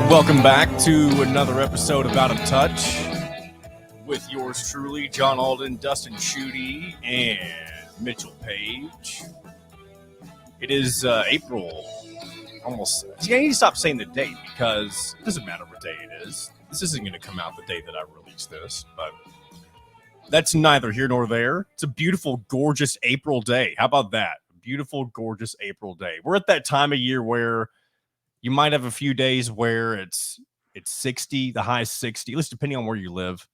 Welcome back to another episode of Out of Touch with yours truly, John Alden, Dustin Schutte, and Mitchell Page. It is April, almost. See, I need to stop saying the date because it doesn't matter what day it is. This isn't going to come out the day that I release this, but that's neither here nor there. It's a beautiful, gorgeous April day. How about that? Beautiful, gorgeous April day. We're at that time of year where you might have a few days where it's 60, the high is 60, at least depending on where you live.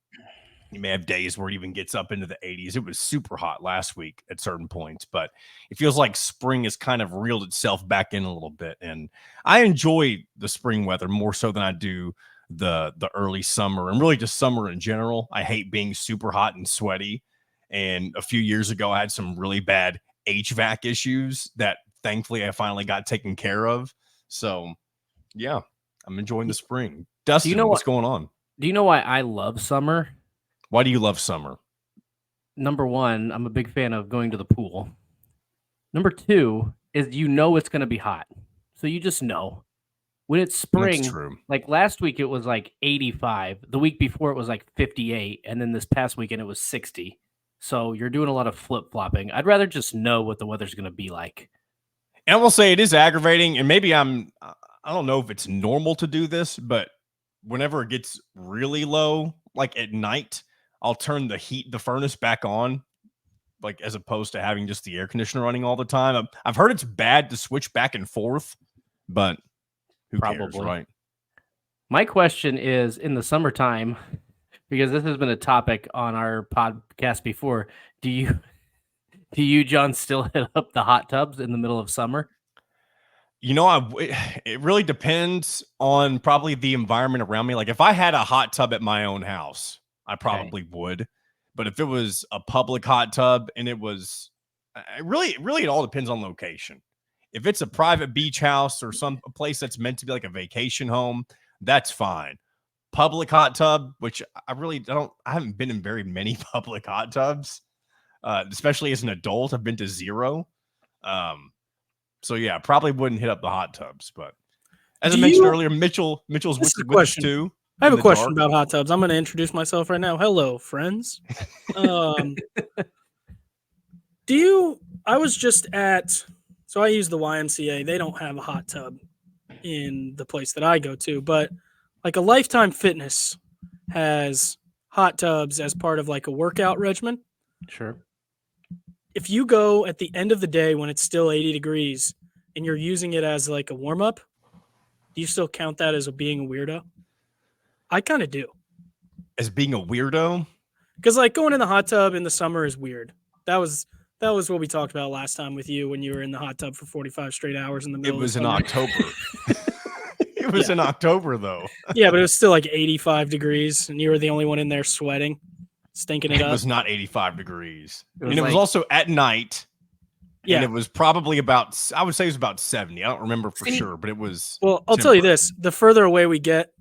You may have days where it even gets up into the 80s. It was super hot last week at certain points, but it feels like spring has kind of reeled itself back in a little bit. And I enjoy the spring weather more so than I do the early summer and really just summer in general. I hate being super hot and sweaty. And a few years ago, I had some really bad HVAC issues that thankfully I finally got taken care of. So, yeah, I'm enjoying the spring. Dustin, what's going on? Do you know why I love summer? Why do you love summer? Number one, I'm a big fan of going to the pool. Number two is it's going to be hot. So you just know. When it's spring, that's true. Like last week it was like 85. The week before it was like 58. And then this past weekend it was 60. So you're doing a lot of flip-flopping. I'd rather just know what the weather's going to be like. And I will say it is aggravating, and maybe I don't know if it's normal to do this, but whenever it gets really low, like at night, I'll turn the furnace back on, like as opposed to having just the air conditioner running all the time. I've heard it's bad to switch back and forth, but who cares, right? My question is, in the summertime, because this has been a topic on our podcast before, do you, John, still hit up the hot tubs in the middle of summer? It really depends on probably the environment around me. Like if I had a hot tub at my own house, I probably would. But if it was a public hot tub and it all depends on location. If it's a private beach house or some place that's meant to be like a vacation home, that's fine. Public hot tub, which I haven't been in very many public hot tubs. Especially as an adult, I've been to zero. So yeah, probably wouldn't hit up the hot tubs. But as I mentioned earlier, Mitchell's with us too. I have a question about hot tubs. I'm going to introduce myself right now. Hello, friends. I use the YMCA. They don't have a hot tub in the place that I go to, but like a Lifetime Fitness has hot tubs as part of like a workout regimen. Sure. If you go at the end of the day when it's still 80 degrees and you're using it as like a warm-up, do you still count that as being a weirdo? I kind of do. As being a weirdo? Because like going in the hot tub in the summer is weird. That was what we talked about last time with you when you were in the hot tub for 45 straight hours in the middle of the summer. It was in October. It was in October, though. Yeah, but it was still like 85 degrees, and you were the only one in there sweating. Stinking it up. It was not 85 degrees. It was also at night. Yeah. And it was probably about 70. I don't remember for sure, but it was. Well, I'll tell you this. The further away we get,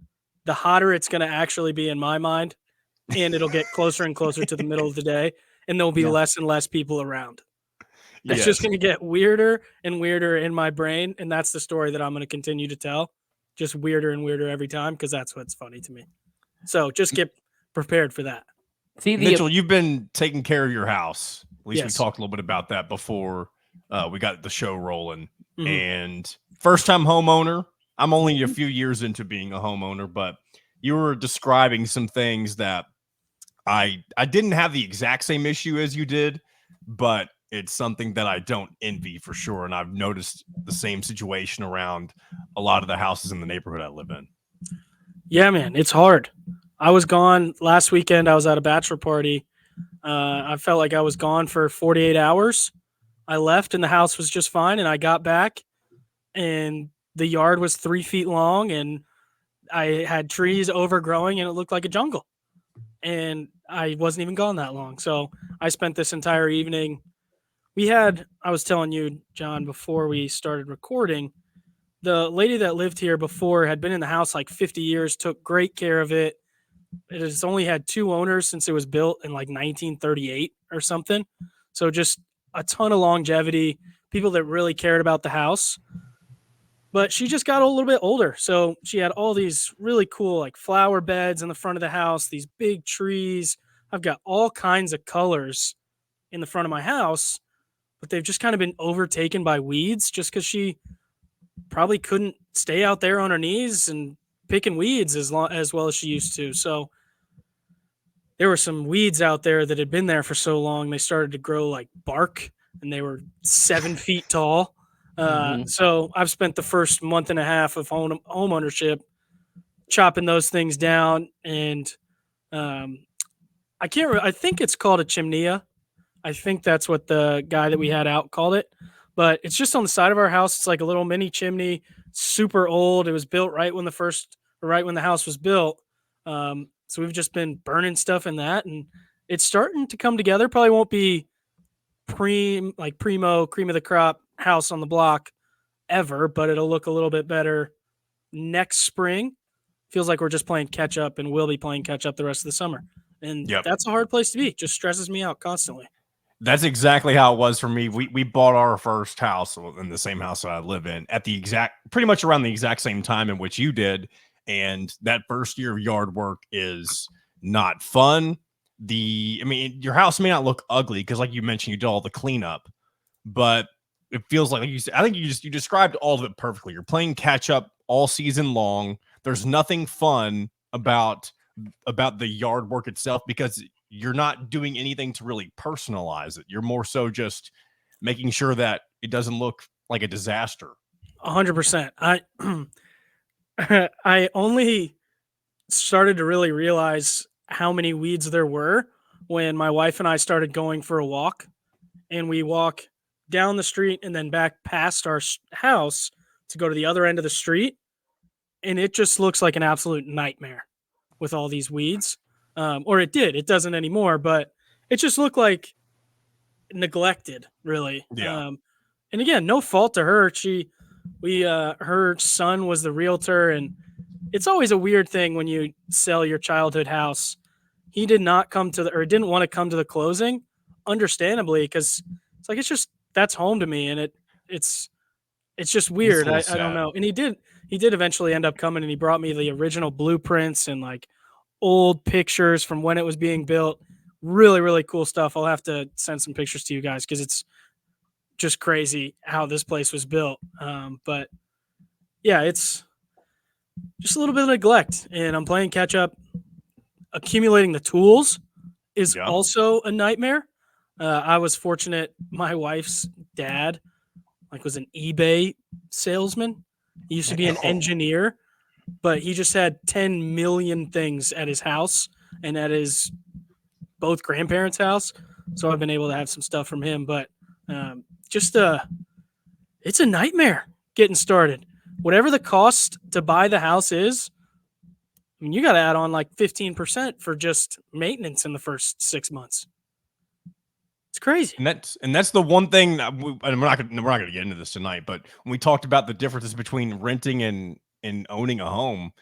the hotter it's going to actually be in my mind. And it'll get closer and closer to the middle of the day. And there'll be less and less people around. It's just going to get weirder and weirder in my brain. And that's the story that I'm going to continue to tell. Just weirder and weirder every time because that's what's funny to me. So just get prepared for that. See, Mitchell, you've been taking care of your house. At least we talked a little bit about that before we got the show rolling. Mm-hmm. And first-time homeowner. I'm only a few years into being a homeowner, but you were describing some things that I didn't have the exact same issue as you did, but it's something that I don't envy for sure. And I've noticed the same situation around a lot of the houses in the neighborhood I live in. Yeah, man, it's hard. I was gone last weekend. I was at a bachelor party. I felt like I was gone for 48 hours. I left and the house was just fine. And I got back and the yard was 3 feet long and I had trees overgrowing and it looked like a jungle. And I wasn't even gone that long. So I spent this entire evening. I was telling you, John, before we started recording, the lady that lived here before had been in the house like 50 years, took great care of it. It has only had 2 owners since it was built in like 1938 or something. So just a ton of longevity, people that really cared about the house. But she just got a little bit older. So she had all these really cool like flower beds in the front of the house, these big trees. I've got all kinds of colors in the front of my house, but they've just kind of been overtaken by weeds just because she probably couldn't stay out there on her knees and picking weeds as well as she used to. So there were some weeds out there that had been there for so long they started to grow like bark, and they were 7 feet tall. So I've spent the first month and a half of home ownership chopping those things down, and I think it's called a chimnea. I think that's what the guy that we had out called it. But it's just on the side of our house. It's like a little mini chimney, super old. It was built right when the house was built. So we've just been burning stuff in that, and it's starting to come together. Probably won't be cream of the crop house on the block ever, but it'll look a little bit better next spring. Feels like we're just playing catch up, and we'll be playing catch up the rest of the summer. And that's a hard place to be. It just stresses me out constantly. That's exactly how it was for me. We bought our first house in the same house that I live in at pretty much around the exact same time in which you did. And that first year of yard work is not fun. Your house may not look ugly because, like you mentioned, you did all the cleanup, but it feels like you said, I think you described all of it perfectly. You're playing catch up all season long. There's nothing fun about the yard work itself because you're not doing anything to really personalize it. You're more so just making sure that it doesn't look like a disaster. 100%. I only started to really realize how many weeds there were when my wife and I started going for a walk, and we walk down the street and then back past our house to go to the other end of the street. And it just looks like an absolute nightmare with all these weeds. Or it did. It doesn't anymore, but it just looked like neglected, really. Yeah. And again, no fault to her. Her son was the realtor, and it's always a weird thing when you sell your childhood house. He didn't want to come to the closing, understandably, because it's just that's home to me, and it's just weird. I don't know. And he did eventually end up coming, and he brought me the original blueprints and like old pictures from when it was being built. Really, really cool stuff. I'll have to send some pictures to you guys because it's just crazy how this place was built. But yeah, it's just a little bit of neglect, and I'm playing catch up. Accumulating the tools is also a nightmare. I was fortunate. My wife's dad was an eBay salesman. He used to be an engineer, but he just had 10 million things at his house and at his both grandparents' house. So I've been able to have some stuff from him, but it's a nightmare getting started. Whatever the cost to buy the house is, you got to add on like 15% for just maintenance in the first 6 months. It's crazy. And that's the one thing and we're not going to get into this tonight, but when we talked about the differences between renting and owning a home,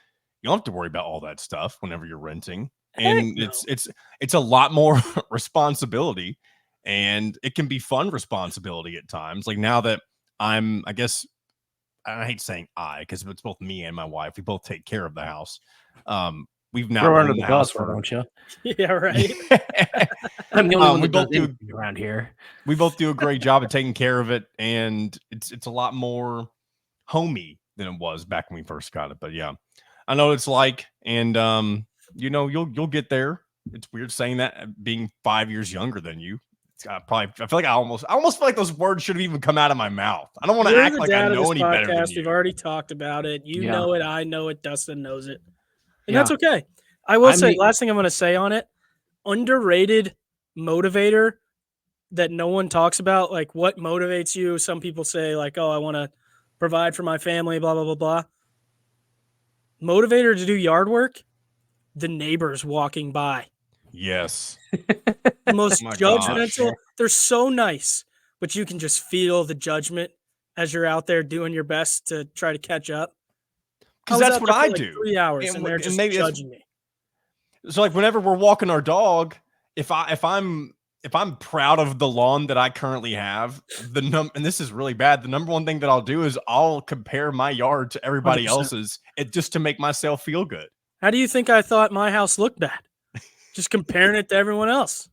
you don't have to worry about all that stuff whenever you're renting. And it's a lot more responsibility, and it can be fun responsibility at times. Like now that I hate saying because it's both me and my wife. We both take care of the house. We've now under the house for, don't you? Yeah, right. I'm the only one that does around here. We both do a great job of taking care of it, and it's a lot more homey than it was back when we first got it. But yeah, I know what it's like, and you'll get there. It's weird saying that, being 5 years younger than you. I feel like I almost feel like those words should have even come out of my mouth. I don't want to act like I know any better than you. We've already talked about it. You know it. I know it. Dustin knows it. And that's okay. I will say, last thing I'm going to say on it, underrated motivator that no one talks about, like what motivates you. Some people say like, oh, I want to provide for my family, blah, blah, blah, blah. Motivator to do yard work, the neighbors walking by. Yes. The most judgmental. Gosh. They're so nice, but you can just feel the judgment as you're out there doing your best to try to catch up. Because that's what I do. 3 hours, and they're just judging me. So like whenever we're walking our dog, if I'm if I'm proud of the lawn that I currently have, and this is really bad, the number one thing that I'll do is I'll compare my yard to everybody 100%. else's, just to make myself feel good. How do you think I thought my house looked bad? Just comparing it to everyone else.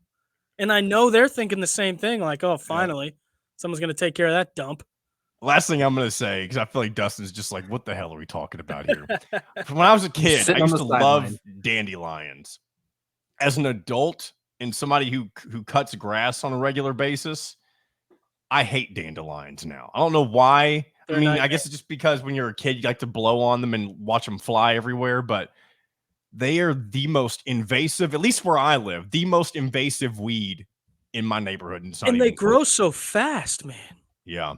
And I know they're thinking the same thing, like, oh, finally, someone's going to take care of that dump. Last thing I'm going to say, because I feel like Dustin's just like, what the hell are we talking about here? When I was a kid, I Sitting on used the to love sideline. dandelions. As an adult and somebody who cuts grass on a regular basis, I hate dandelions now. I don't know why. They're I mean, I nightmare. guess it's just because when you're a kid, you like to blow on them and watch them fly everywhere, but they are the most invasive, at least where I live, the most invasive weed in my neighborhood. And they grow so fast, man. Yeah.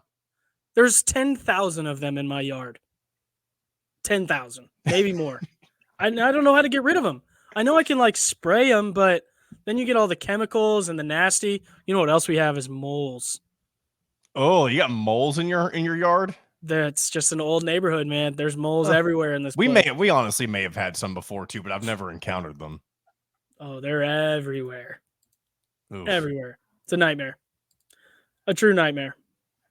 There's 10,000 of them in my yard. 10,000, maybe more. I don't know how to get rid of them. I know I can like spray them, but then you get all the chemicals and the nasty. You know what else we have is moles. Oh, you got moles in your yard? That's just an old neighborhood, man. There's moles everywhere in this place. We honestly may have had some before too, but I've never encountered them. Oh, they're everywhere. Oof. Everywhere. It's a nightmare. A true nightmare.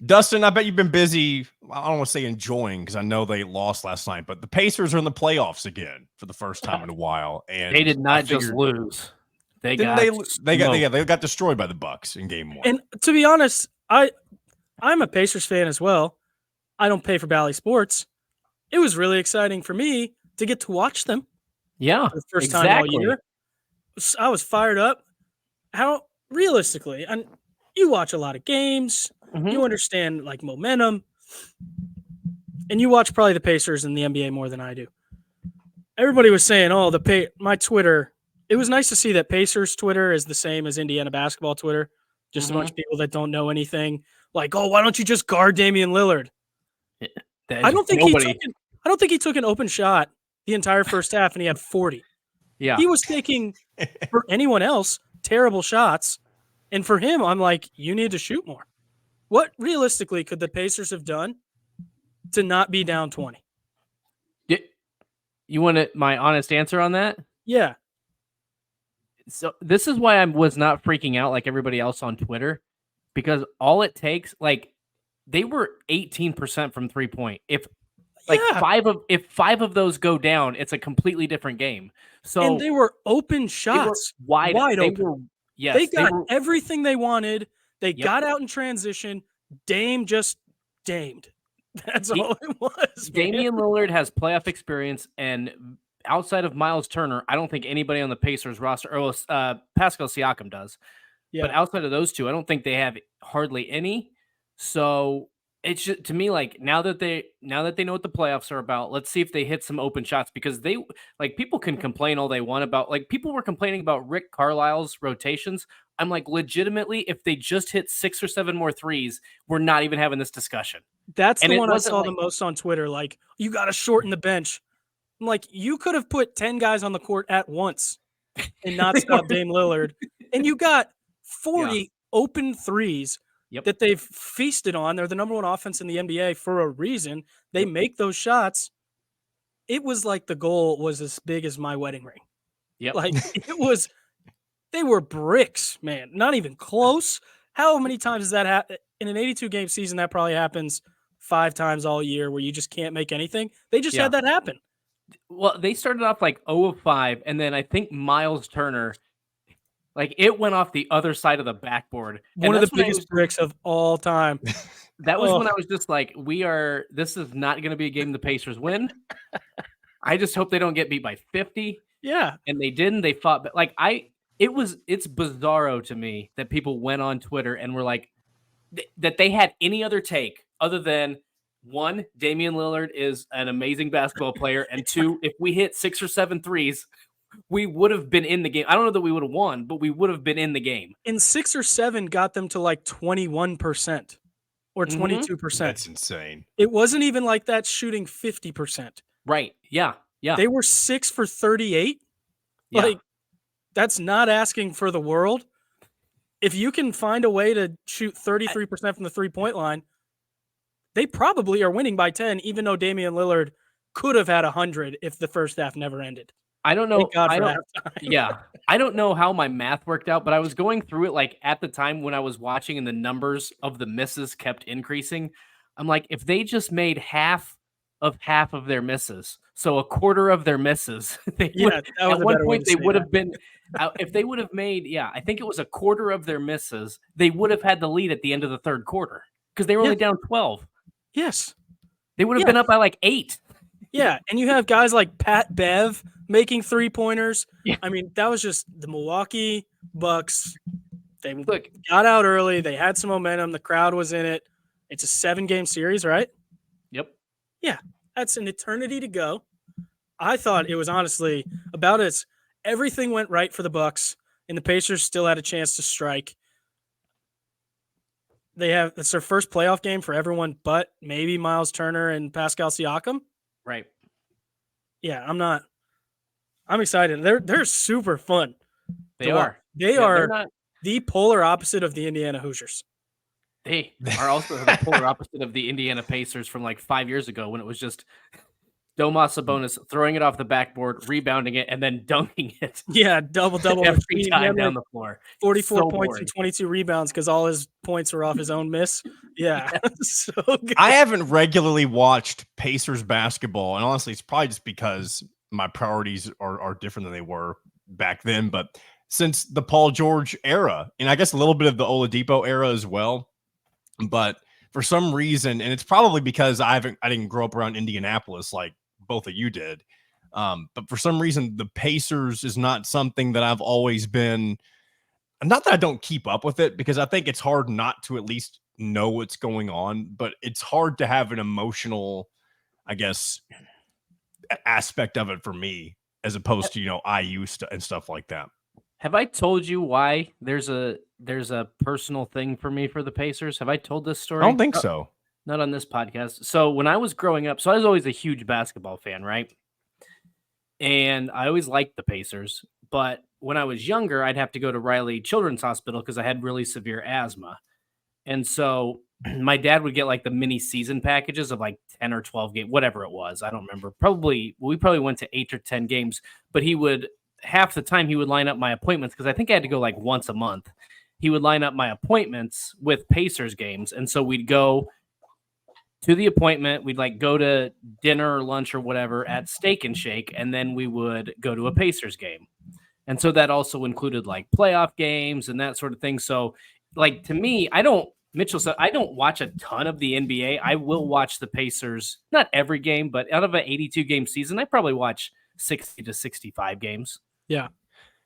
Dustin, I bet you've been busy. I don't want to say enjoying because I know they lost last night, but the Pacers are in the playoffs again for the first time in a while, and They did not just lose. They got destroyed by the Bucks in game 1. And to be honest, I'm a Pacers fan as well. I don't pay for Bally Sports. It was really exciting for me to get to watch them. Yeah, For the first time all year. I was fired up. How realistically, and you watch a lot of games, you understand like momentum, and you watch probably the Pacers in the NBA more than I do. Everybody was saying, "Oh, my Twitter." It was nice to see that Pacers Twitter is the same as Indiana basketball Twitter. Just a bunch of people that don't know anything. Like, oh, why don't you just guard Damian Lillard? I don't think he took an open shot the entire first half, and he had 40. Yeah, he was taking for anyone else terrible shots, and for him, I'm like, you need to shoot more. What realistically could the Pacers have done to not be down 20? You want my honest answer on that? Yeah. So this is why I was not freaking out like everybody else on Twitter, because all it takes, like, they were 18% from 3-point. If five of those go down, it's a completely different game. So and they were open shots, wide open. They got everything they wanted. They got out in transition. Dame just damed. That's all it was. Damian Lillard has playoff experience, and outside of Miles Turner, I don't think anybody on the Pacers roster, or Pascal Siakam does. Yeah. But outside of those two, I don't think they have hardly any. So it's just, to me, like, now that they know what the playoffs are about, let's see if they hit some open shots, because they, like, people can complain all they want about, like, people were complaining about Rick Carlisle's rotations. I'm like, legitimately, if they just hit 6 or 7 more threes, we're not even having this discussion. That's the one I saw the most on Twitter. Like, you got to shorten the bench. I'm like, you could have put 10 guys on the court at once and not stop Dame Lillard. And you got 40 open threes that they've feasted on. They're the number one offense in the NBA for a reason. They make those shots. It was like the goal was as big as my wedding ring. Yep. Like, they were bricks, man. Not even close. How many times does that happen? In an 82-game season, that probably happens 5 times all year where you just can't make anything. They just had that happen. Well, they started off like 0 of 5, and then I think Miles Turner, like, it went off the other side of the backboard. One of the biggest bricks of all time. That was when I was just like, this is not going to be a game the Pacers win. I just hope they don't get beat by 50. Yeah. And they didn't. They fought. But like, it's bizarro to me that people went on Twitter and were like, that they had any other take other than, 1, Damian Lillard is an amazing basketball player, and 2, if we hit 6 or 7 threes, we would have been in the game. I don't know that we would have won, but we would have been in the game. And 6 or 7 got them to like 21% or 22%. That's insane. It wasn't even like that shooting 50%. Right. Yeah. Yeah. They were 6 for 38. Yeah. Like, that's not asking for the world. If you can find a way to shoot 33% from the 3-point line, they probably are winning by 10, even though Damian Lillard could have had 100 if the first half never ended. I don't know. Thank God I for don't. halftime. Yeah, I don't know how my math worked out, but I was going through it like at the time when I was watching, and the numbers of the misses kept increasing. I'm like, if they just made half of their misses, so a quarter of their misses, they would. Yeah, that was At a one better way point, to they say would that. have been. If they would have made, yeah, I think it was a quarter of their misses, they would have had the lead at the end of the third quarter because they were only Yes. down 12. Yes. They would have Yeah. been up by like 8. Yeah, and you have guys like Pat Bev making 3-pointers. Yeah. I mean, that was just the Milwaukee Bucks. They Look, got out early. They had some momentum. The crowd was in it. It's a 7-game series, right? yep. Yeah, that's an eternity to go. I thought it was honestly about as everything went right for the Bucks, and the Pacers still had a chance to strike. It's their first playoff game for everyone but maybe Miles Turner and Pascal Siakam. Right. Yeah, I'm excited. They're super fun. They to watch. are. They Yeah, they're are not. the polar opposite of the Indiana Hoosiers. They are also the polar opposite of the Indiana Pacers from like 5 years ago when it was just Domas Sabonis throwing it off the backboard, rebounding it, and then dunking it Yeah, double every machine. He time had down like the floor. 44 So points boring. and 22 rebounds because all his points were off his own miss. Yeah, so good. I haven't regularly watched Pacers basketball, and honestly, it's probably just because my priorities are different than they were back then. But since the Paul George era, and I guess a little bit of the Oladipo era as well, but for some reason, and it's probably because I didn't grow up around Indianapolis like both of you did. But for some reason, the Pacers is not something that I've always been. Not that I don't keep up with it, because I think it's hard not to at least know what's going on, but it's hard to have an emotional, I guess, aspect of it for me, as opposed to, IU and stuff like that. Have I told you why there's a personal thing for me for the Pacers? Have I told this story? I don't think so. Not on this podcast. So when I was growing up, so I was always a huge basketball fan, right? And I always liked the Pacers, but when I was younger, I'd have to go to Riley Children's Hospital because I had really severe asthma. And so my dad would get like the mini season packages of like 10 or 12 games, whatever it was. I don't remember. We probably went to 8 or 10 games, but half the time he would line up my appointments because I think I had to go like once a month. He would line up my appointments with Pacers games. And so we'd go to the appointment. We'd like go to dinner or lunch or whatever at Steak and Shake. And then we would go to a Pacers game. And so that also included like playoff games and that sort of thing. So like to me, Mitchell said, I don't watch a ton of the NBA. I will watch the Pacers, not every game, but out of an 82 game season, I probably watch 60 to 65 games. Yeah.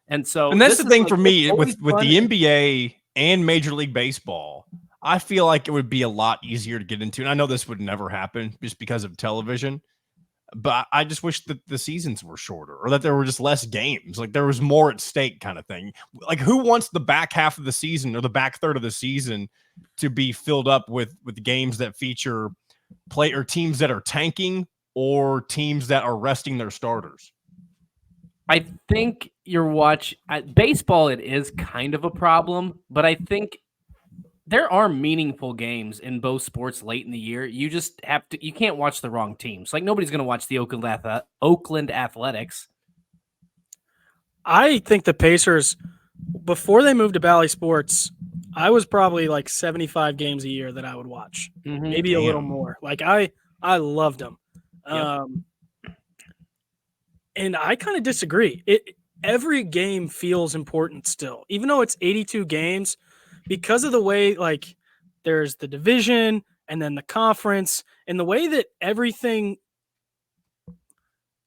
And so, and that's the thing for me with the fun. NBA and Major League Baseball. I feel like it would be a lot easier to get into. And I know this would never happen just because of television, but I just wish that the seasons were shorter, or that there were just less games. Like there was more at stake kind of thing. Like who wants the back half of the season or the back third of the season to be filled up with games that feature teams that are tanking or teams that are resting their starters? I think baseball. It is kind of a problem, but I think there are meaningful games in both sports late in the year. You just you can't watch the wrong teams. Like nobody's going to watch the Oakland Athletics. I think the Pacers, before they moved to Bally Sports, I was probably like 75 games a year that I would watch, maybe a little more. Like I loved them. Yep. And I kind of disagree. Every game feels important still, even though it's 82 games, because of the way like there's the division and then the conference and the way that everything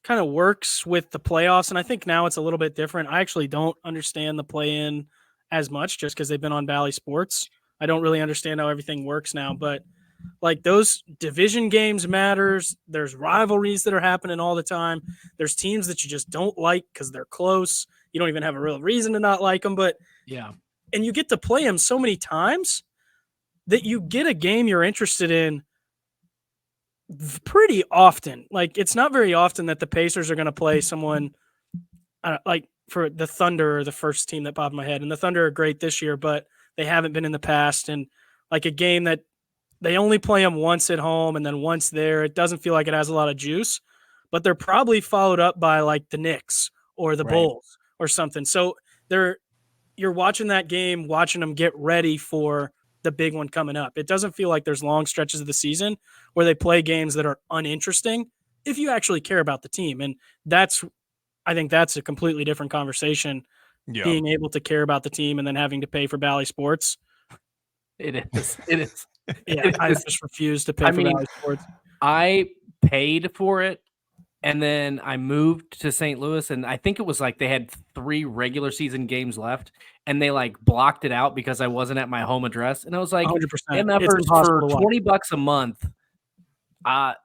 kind of works with the playoffs. And I think now it's a little bit different. I actually don't understand the play-in as much just because they've been on Bally Sports. I don't really understand how everything works now, but like those division games matters. There's rivalries that are happening all the time. There's teams that you just don't like because they're close. You don't even have a real reason to not like them, but yeah. And you get to play them so many times that you get a game you're interested in pretty often. Like it's not very often that the Pacers are going to play someone like for the Thunder, or the first team that popped in my head. And the Thunder are great this year, but they haven't been in the past. And like a game that they only play them once at home and then once there, it doesn't feel like it has a lot of juice. But they're probably followed up by like the Knicks or the Right. Bulls or something. So you're watching that game, watching them get ready for the big one coming up. It doesn't feel like there's long stretches of the season where they play games that are uninteresting if you actually care about the team. And I think that's a completely different conversation, Yeah. being able to care about the team and then having to pay for Bally Sports. It is. It is. Yeah, I is. just refuse to pay I for mean, Bally Sports. I paid for it, and then I moved to St. Louis, and I think it was like they had 3 regular season games left, and they like blocked it out because I wasn't at my home address, and I was like, 100%. MFers It's impossible for to watch. $20 a month.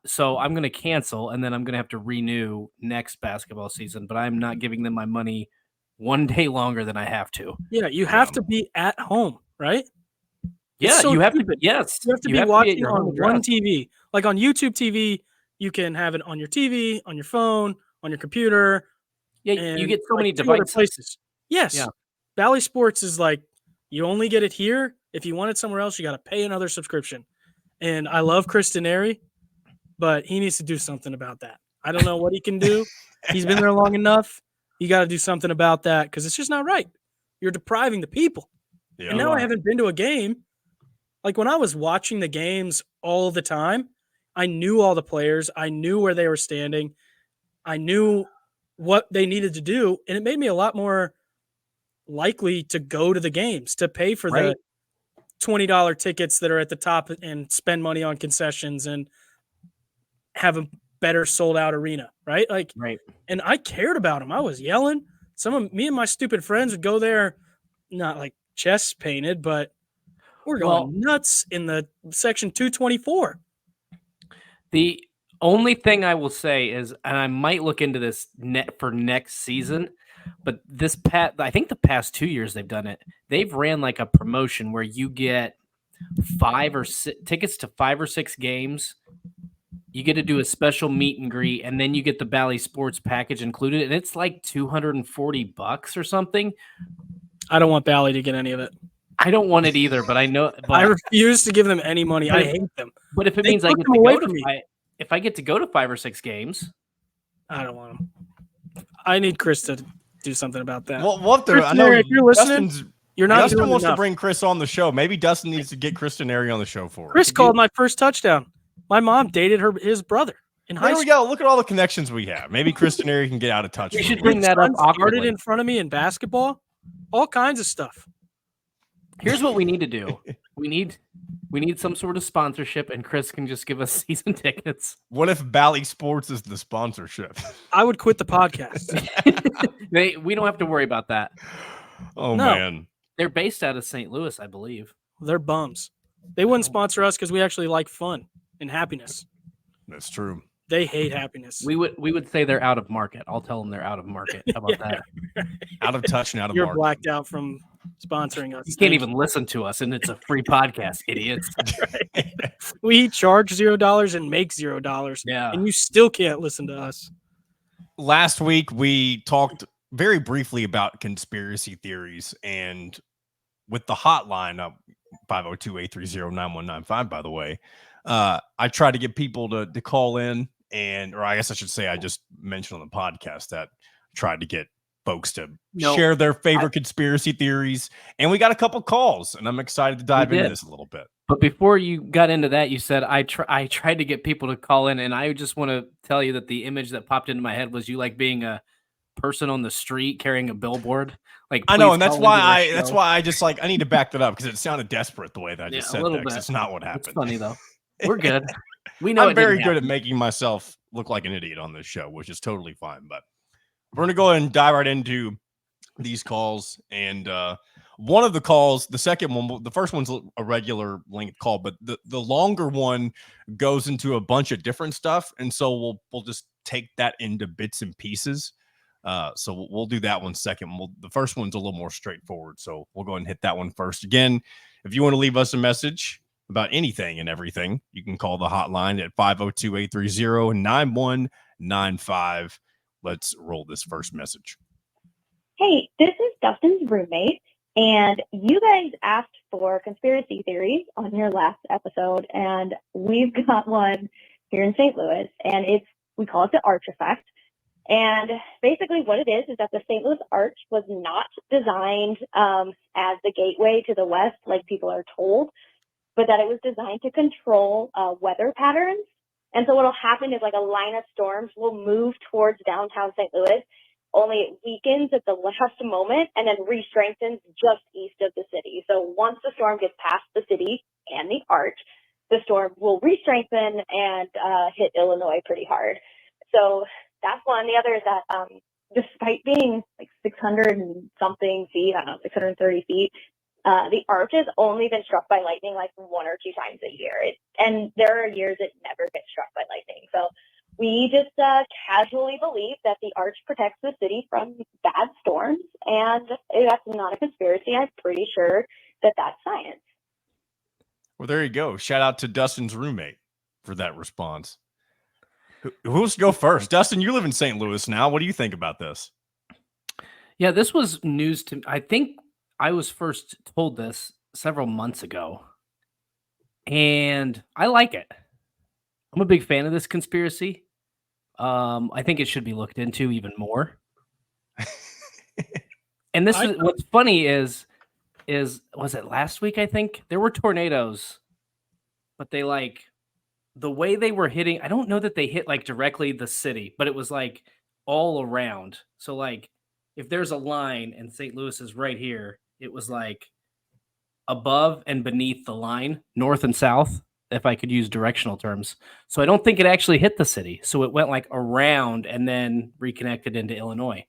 So I'm gonna cancel, and then I'm gonna have to renew next basketball season. But I'm not giving them my money one day longer than I have to. Yeah, you have to be at home, right? Yeah, so you have stupid. to. Yes, You have to be at watching your on home one address. TV. Like on YouTube TV, you can have it on your TV, on your phone, on your computer. Yeah, and you get so like many 2 other devices. places. Yes. Yeah. Bally Sports is like, you only get it here. If you want it somewhere else, you got to pay another subscription. And I love Chris Denary, but he needs to do something about that. I don't know what he can do. He's been there long enough. You got to do something about that because it's just not right. You're depriving the people. Yeah. And now I haven't been to a game. Like when I was watching the games all the time, I knew all the players. I knew where they were standing. I knew what they needed to do. And it made me a lot more likely to go to the games, to pay for the $20 tickets that are at the top and spend money on concessions and have a better sold out arena. Right. Like, Right. and I cared about them. I was yelling. Some of me and my stupid friends would go there, not like chest painted, but we're going nuts in the section 224. The only thing I will say is, and I might look into this for next season, but I think the past 2 years they've done it. They've ran like a promotion where you get 5 or 6 tickets to 5 or 6 games. You get to do a special meet and greet, and then you get the Bally Sports package included, and it's like $240 or something. I don't want Bally to get any of it. I don't want it either, but I know. But I refuse to give them any money. I hate them. But if it means I get to go to if I get to go to 5 or 6 games, I don't want them. I need Chris to do something about that. Well, we'll have to, Chris I know if you're listening, you're not Dustin doing wants enough. to bring Chris on the show. Maybe Dustin needs to get Chris Denary on the show for us. Chris called my first touchdown. My mom dated his brother in high school. There we go. Look at all the connections we have. Maybe Chris Denary can get out of touch. You should bring that up awkwardly. Started in front of me in basketball. All kinds of stuff. Here's what we need to do. We need some sort of sponsorship, and Chris can just give us season tickets. What if Bally Sports is the sponsorship? I would quit the podcast. We don't have to worry about that. Oh, no. Man. They're based out of St. Louis, I believe. They're bums. They wouldn't sponsor us because we actually like fun and happiness. That's true. They hate happiness. We would say they're out of market. I'll tell them they're out of market. How about that? Out of touch and out of You're market. blacked out from sponsoring us. You can't even listen to us, and it's a free podcast, idiots. Right. We charge $0 and make $0. Yeah. And you still can't listen to us. Last week, we talked very briefly about conspiracy theories, and with the hotline up 502-830-9195, by the way, I tried to get people to call in, or I guess I should say I just mentioned on the podcast that I tried to get folks to share their favorite conspiracy theories, and we got a couple calls, and I'm excited to dive into this a little bit. But before you got into that, you said I tried to get people to call in, and I just want to tell you that the image that popped into my head was you like being a person on the street carrying a billboard. Like, I know, and that's why I just like I need to back that up because it sounded desperate the way that I just said that. It's not what happened. It's funny though. We're good. We know I'm very good at making myself look like an idiot on this show, which is totally fine. But we're gonna go ahead and dive right into these calls. And one of the calls, the second one, the first one's a regular length call, but the longer one goes into a bunch of different stuff, and so we'll just take that into bits and pieces. So we'll do that one second. The first one's a little more straightforward, so we'll go ahead and hit that one first. Again, if you want to leave us a message about anything and everything, you can call the hotline at 502-830-9195. Let's roll this first message. Hey, this is Dustin's roommate, and you guys asked for conspiracy theories on your last episode, and we've got one here in St. Louis, and we call it the Arch Effect. And basically what it is that the St. Louis Arch was not designed as the gateway to the west, like people are told, but that it was designed to control weather patterns. And so what'll happen is like a line of storms will move towards downtown St. Louis, only it weakens at the last moment and then re-strengthens just east of the city. So once the storm gets past the city and the arch, the storm will re-strengthen and hit Illinois pretty hard. So that's one. The other is that despite being like 600 and something feet, I don't know, 630 feet, the arch has only been struck by lightning like 1 or 2 times a year. And there are years it never gets struck by lightning. So we just casually believe that the arch protects the city from bad storms. And that's not a conspiracy. I'm pretty sure that that's science. Well, there you go. Shout out to Dustin's roommate for that response. Who wants to go first? Dustin, you live in St. Louis now. What do you think about this? Yeah, this was news to me. I think I was first told this several months ago, and I like it. I'm a big fan of this conspiracy. I think it should be looked into even more. And this is what's funny is was it last week? I think there were tornadoes, but they like the way they were hitting. I don't know that they hit like directly the city, but it was like all around. So like if there's a line and St. Louis is right here, it was like above and beneath the line, north and south, if I could use directional terms. So I don't think it actually hit the city. So it went like around and then reconnected into Illinois.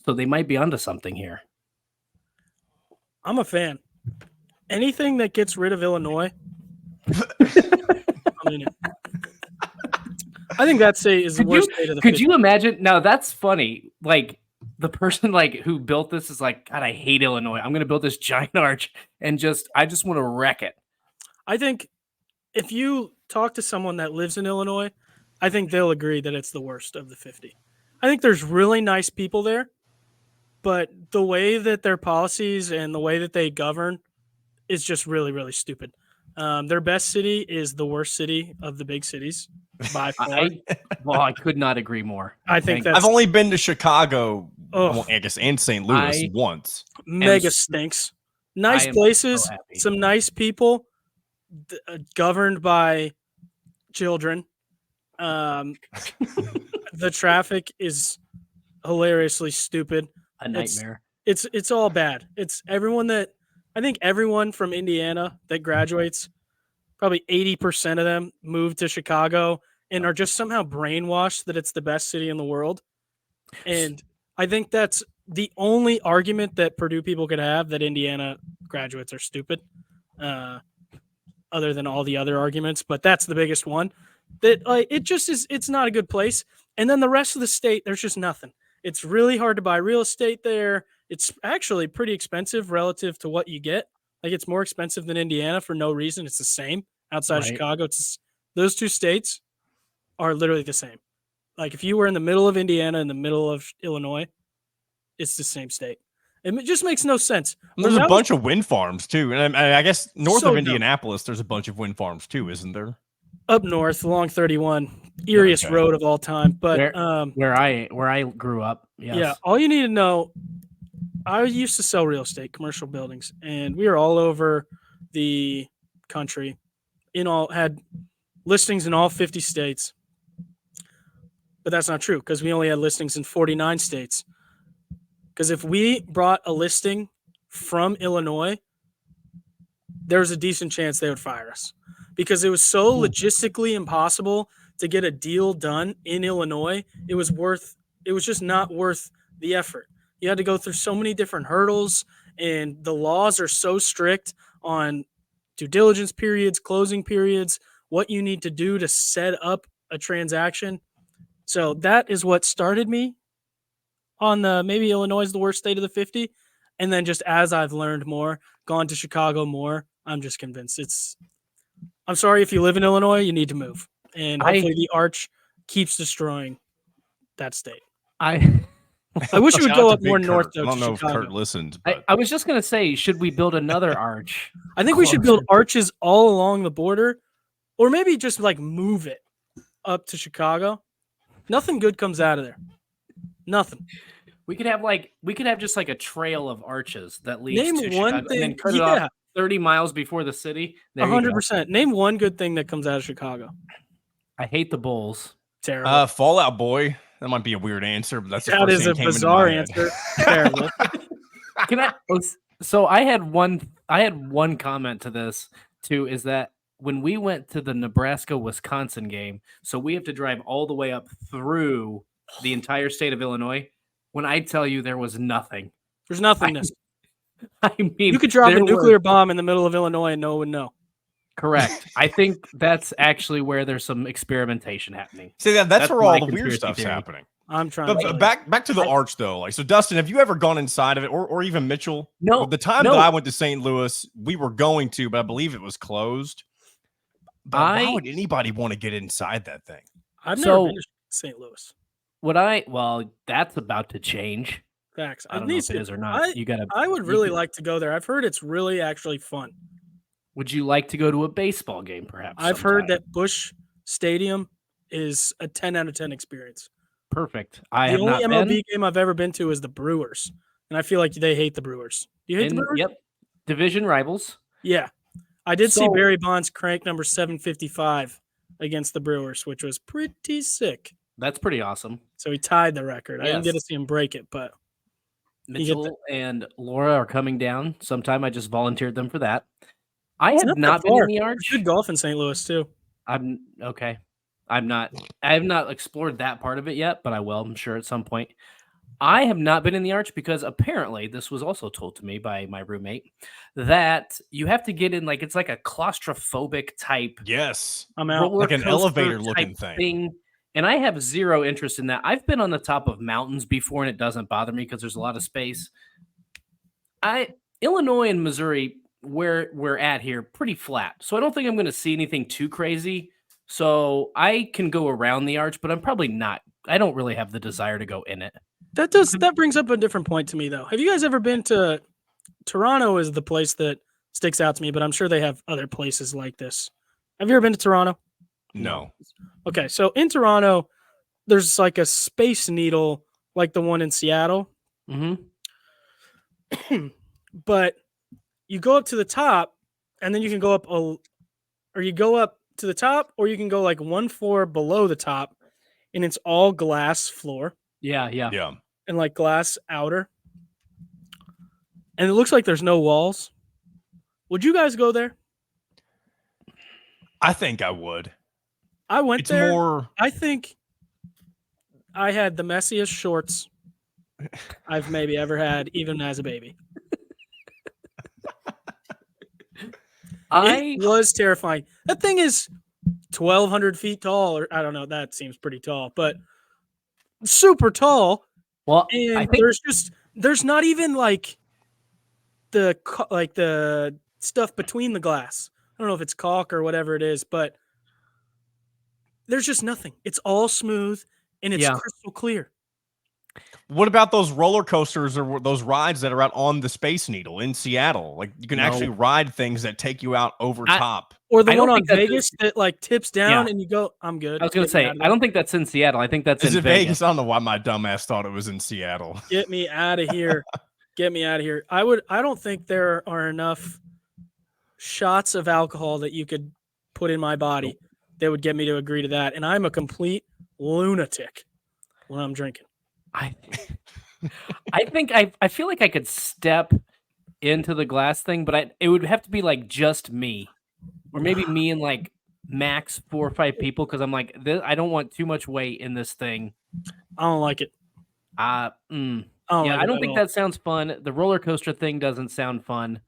So they might be onto something here. I'm a fan. Anything that gets rid of Illinois, I mean, I think that state is the worst state of the 50. Could you imagine? Now that's funny. Like the person like who built this is like, God, I hate Illinois. I'm going to build this giant arch and I just want to wreck it. I think if you talk to someone that lives in Illinois, I think they'll agree that it's the worst of the 50. I think there's really nice people there, but the way that their policies and the way that they govern is just really, really stupid. Their best city is the worst city of the big cities by far. I could not agree more. I think I've only been to Chicago, well, I guess, and St. Louis once. Mega stinks. Nice places, so some nice people, governed by children. The traffic is hilariously stupid. A nightmare. It's all bad. It's I think everyone from Indiana that graduates, probably 80% of them move to Chicago and are just somehow brainwashed that it's the best city in the world. And I think that's the only argument that Purdue people could have, that Indiana graduates are stupid, other than all the other arguments. But that's the biggest one. That it just is. It's not a good place. And then the rest of the state, there's just nothing. It's really hard to buy real estate there. It's actually pretty expensive relative to what you get. Like it's more expensive than Indiana for no reason. It's the same outside of Chicago. Those two states are literally the same. Like if you were in the middle of Indiana, in the middle of Illinois, it's the same state. It just makes no sense. There's a bunch of wind farms too. And I guess north of Indianapolis, there's a bunch of wind farms too, isn't there? Up north along 31, eeriest road of all time. But where I grew up, yes. Yeah, all you need to know, I used to sell real estate, commercial buildings, and we were all over the country. Had listings in all 50 states. But that's not true because we only had listings in 49 states. Because if we brought a listing from Illinois, there's a decent chance they would fire us. Because it was so logistically impossible to get a deal done in Illinois, it was just not worth the effort. You had to go through so many different hurdles, and the laws are so strict on due diligence periods, closing periods, what you need to do to set up a transaction. So that is what started me on maybe Illinois is the worst state of the 50. And then just as I've learned more, gone to Chicago more, I'm just convinced I'm sorry if you live in Illinois, you need to move. And hopefully the arch keeps destroying that state. I wish it would go up more north, though. I don't know Chicago. if Kurt listens. But I was just going to say, should we build another arch? I think we should build arches all along the border, or maybe just like move it up to Chicago. Nothing good comes out of there. Nothing. We could have just like a trail of arches that leads Name to one Chicago, and then thing- cut it yeah. off 30 miles before the city. There you go. 100%. Name one good thing that comes out of Chicago. I hate the Bulls. Terrible. Fallout Boy. That might be a weird answer, but that's the That first is thing a that came into bizarre my head. answer. Terrible. Can I? So I had one comment to this too. Is that when we went to the Nebraska-Wisconsin game, so we have to drive all the way up through the entire state of Illinois. When I tell you there was nothing, There's nothingness. I mean You could drop a there was- nuclear bomb in the middle of Illinois and no one would know. Correct. I think that's actually where there's some experimentation happening. See, that's That's where all my the weird conspiracy stuff's theory. happening. I'm trying to But back to the arch though. Like, so Dustin, have you ever gone inside of it, or even Mitchell? No, The time no. that I went to St. Louis, we were going to, but I believe it was closed. But why would anybody want to get inside that thing? I've So- never been to St. Louis. Well, that's about to change. Facts. I don't know if it is or not. I would really like to go there. I've heard it's really actually fun. Would you like to go to a baseball game, perhaps? I've heard sometime? that Busch Stadium is a 10 out of 10 experience. Perfect. I The have only not MLB been. game I've ever been to is the Brewers, and I feel like they hate the Brewers. Do you hate the Brewers? Yep. Division rivals. Yeah. I did see So- Barry Bonds crank number 755 against the Brewers, which was pretty sick. That's pretty awesome. So he tied the record. I didn't get to Yes. see him break it, but Mitchell and Laura are coming down sometime. I just volunteered them for that. I it's have not that not been far. in the There's arch. good golf in St. Louis too. I'm okay. I have not explored that part of it yet, but I will, I'm sure, at some point. I have not been in the arch because apparently this was also told to me by my roommate that you have to get in it's like a claustrophobic type Yes. I'm out. roller Like an coaster elevator looking type thing. and I have zero interest in that. I've been on the top of mountains before and it doesn't bother me because there's a lot of space. Illinois and Missouri, where we're at here, pretty flat. So I don't think I'm going to see anything too crazy. So I can go around the arch, but I'm probably not. I don't really have the desire to go in it. That brings up a different point to me though. Have you guys ever been to Toronto? Is the place that sticks out to me, but I'm sure they have other places like this. Have you ever been to Toronto? No. Okay, so in Toronto, there's like a Space Needle like the one in Seattle, Mm-hmm. but you go up to the top and then you can go up or you go up to the top, or you can go like one floor below the top and it's all glass floor Yeah. Yeah. and like glass outer. And it looks like there's no walls. Would you guys go there? I think I would. I went It's there. more. I think I had the messiest shorts I've maybe ever had, even as a baby. It was terrifying. That thing is 1,200 feet tall, or I don't know. That seems pretty tall, but super tall. Well, And I think there's not even like the stuff between the glass. I don't know if it's caulk or whatever it is, but there's just nothing. It's all smooth and it's Yeah. crystal clear. What about those roller coasters or those rides that are out on the Space Needle in Seattle? Like you can No. actually ride things that take you out over top. Or the I don't one on think that's Vegas that like tips down Yeah. and you go, I'm good. Oh, I was going to Get me say, out of I there. don't think that's in Seattle. I think that's Is in it Vegas? I don't know why my dumbass thought it was in Seattle. Get me out of here. Get me out of here. I don't think there are enough shots of alcohol that you could put in my body that would get me to agree to that. And I'm a complete lunatic when I'm drinking. I feel like I could step into the glass thing, but it would have to be like just me, or maybe me and like max 4 or 5 people, because I'm like, I don't want too much weight in this thing. I don't like it. I don't yeah, like I it don't at think all. that sounds fun. The roller coaster thing doesn't sound fun.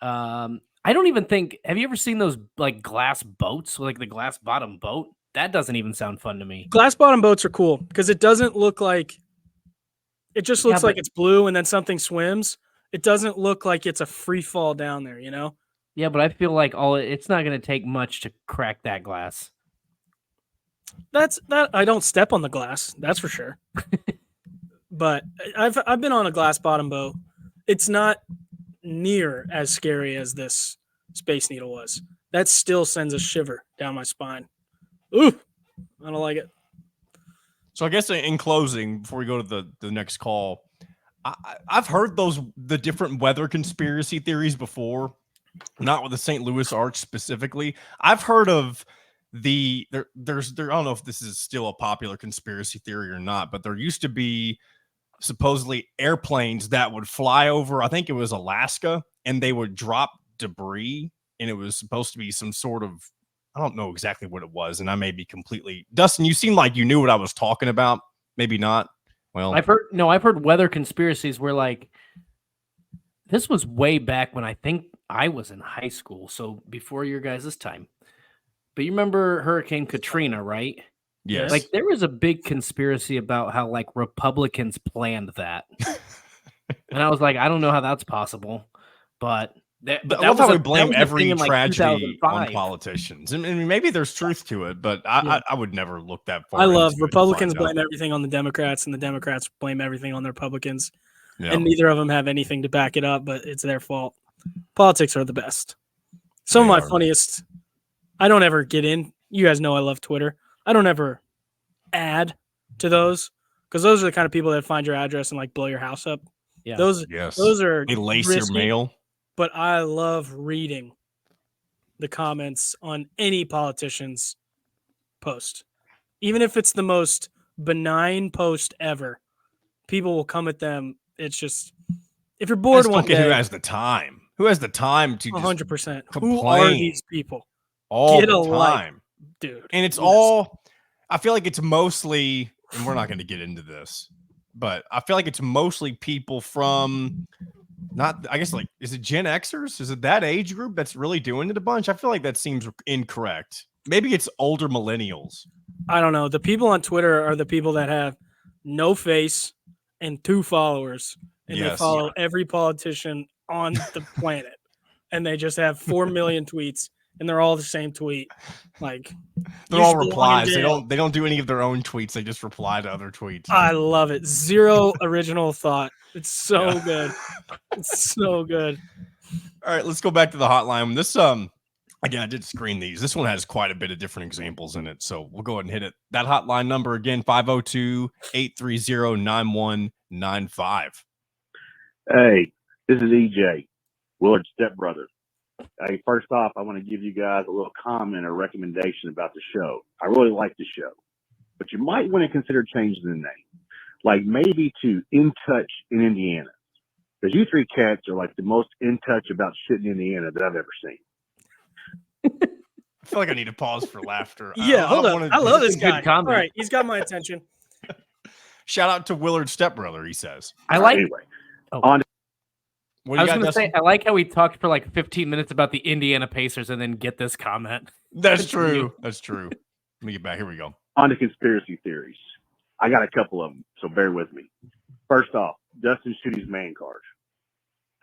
I don't even think. Have you ever seen those like glass boats, like the glass bottom boat? That doesn't even sound fun to me. Glass bottom boats are cool because it doesn't look like it just looks Yeah, like but- it's blue and then something swims. It doesn't look like it's a free fall down there, you know? Yeah, but I feel like it's not going to take much to crack that glass. That I don't step on the glass, that's for sure. But I've been on a glass bottom boat. It's not near as scary as this Space Needle was. That still sends a shiver down my spine. Ooh, I don't like it. So I guess in closing, before we go to the next call, I've heard the different weather conspiracy theories before, not with the St. Louis Arch specifically. I've heard of there's I don't know if this is still a popular conspiracy theory or not, but there used to be supposedly airplanes that would fly over, I think it was Alaska, and they would drop debris, and it was supposed to be some sort of, I don't know exactly what it was, and I may be completely, Dustin, you seem like you knew what I was talking about. Maybe not. Well, I've heard weather conspiracies where, like, this was way back when I think I was in high school, so before your guys' time. But you remember Hurricane Katrina, right? yes. Like, there was a big conspiracy about how, like, Republicans planned that. And I was like, I don't know how that's possible. But I love how we blame every like, tragedy on 2005. politicians. I mean, maybe there's truth to it, but I would never look that far. I love into it to Republicans find out. blame everything on the Democrats, and the Democrats blame everything on the Republicans. Yeah. And neither of them have anything to back it up, but it's their fault. Politics are the best. Some of They my are. funniest, I don't ever get in. You guys know I love Twitter. I don't ever add to those because those are the kind of people that find your address and like blow your house up. Yeah. Those Yes. are They lace risky, your mail. but I love reading the comments on any politician's post. Even if it's the most benign post ever, people will come at them. It's just, if you're I bored just one don't get day, who has the time. Who has the time to just 100%. Who complain are these people, all get the a life. time? dude? And it's Yes. all, I feel like it's mostly, and we're not going to get into this, but I feel like it's mostly people from, not, I guess, like, is it Gen Xers? Is it that age group that's really doing it a bunch? I feel like that seems incorrect. Maybe it's older millennials. I don't know. The people on Twitter are the people that have no face and 2 followers, and they Yes. follow every politician on the planet, and they just have 4 million tweets, and they're all the same tweet. Like, They're you all should belong in replies. jail. They don't do any of their own tweets. They just reply to other tweets. I love it. Zero original thought. It's so Yeah. good. It's so good. All right, let's go back to the hotline. This again, I did screen these. This one has quite a bit of different examples in it, so we'll go ahead and hit it. That hotline number again, 502-830-9195. Hey, this is EJ, Willard's stepbrother. Hey, first off, I want to give you guys a little comment or recommendation about the show. I really like the show, but you might want to consider changing the name, like maybe to In Touch in Indiana, because you 3 cats are like the most in touch about shit in Indiana that I've ever seen. I feel like I need to pause for laughter. Yeah, hold don't on. wanna- I love this Good guy. All comment. right, he's got my attention. Shout out to Willard's stepbrother, he says. I like. Anyway, What I do you was got, going to Dustin? say, I like how we talked for like 15 minutes about the Indiana Pacers and then get this comment. That's Continue. true. That's true. Let me get back. Here we go. on to conspiracy theories. I got a couple of them, so bear with me. First off, Dustin Shooty's man card.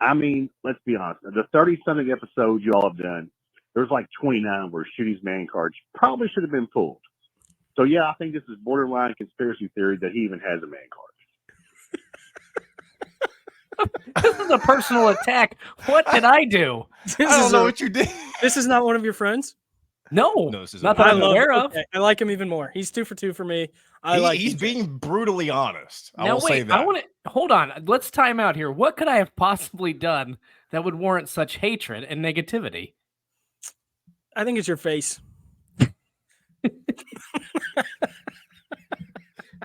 I mean, let's be honest. The 30-something episodes you all have done, there's like 29 where Shooty's man cards probably should have been pulled. So, yeah, I think this is borderline conspiracy theory that he even has a man card. This is a personal attack. What did I do? This I don't is know a- what you did. This is not one of your friends? No, No, this isn't. not that I I'm love aware it. of. Okay, I like him even more. He's 2 for 2 for me. He's EJ. being brutally honest. I Now will say wait, that. I want to hold on. Let's time out here. What could I have possibly done that would warrant such hatred and negativity? I think it's your face.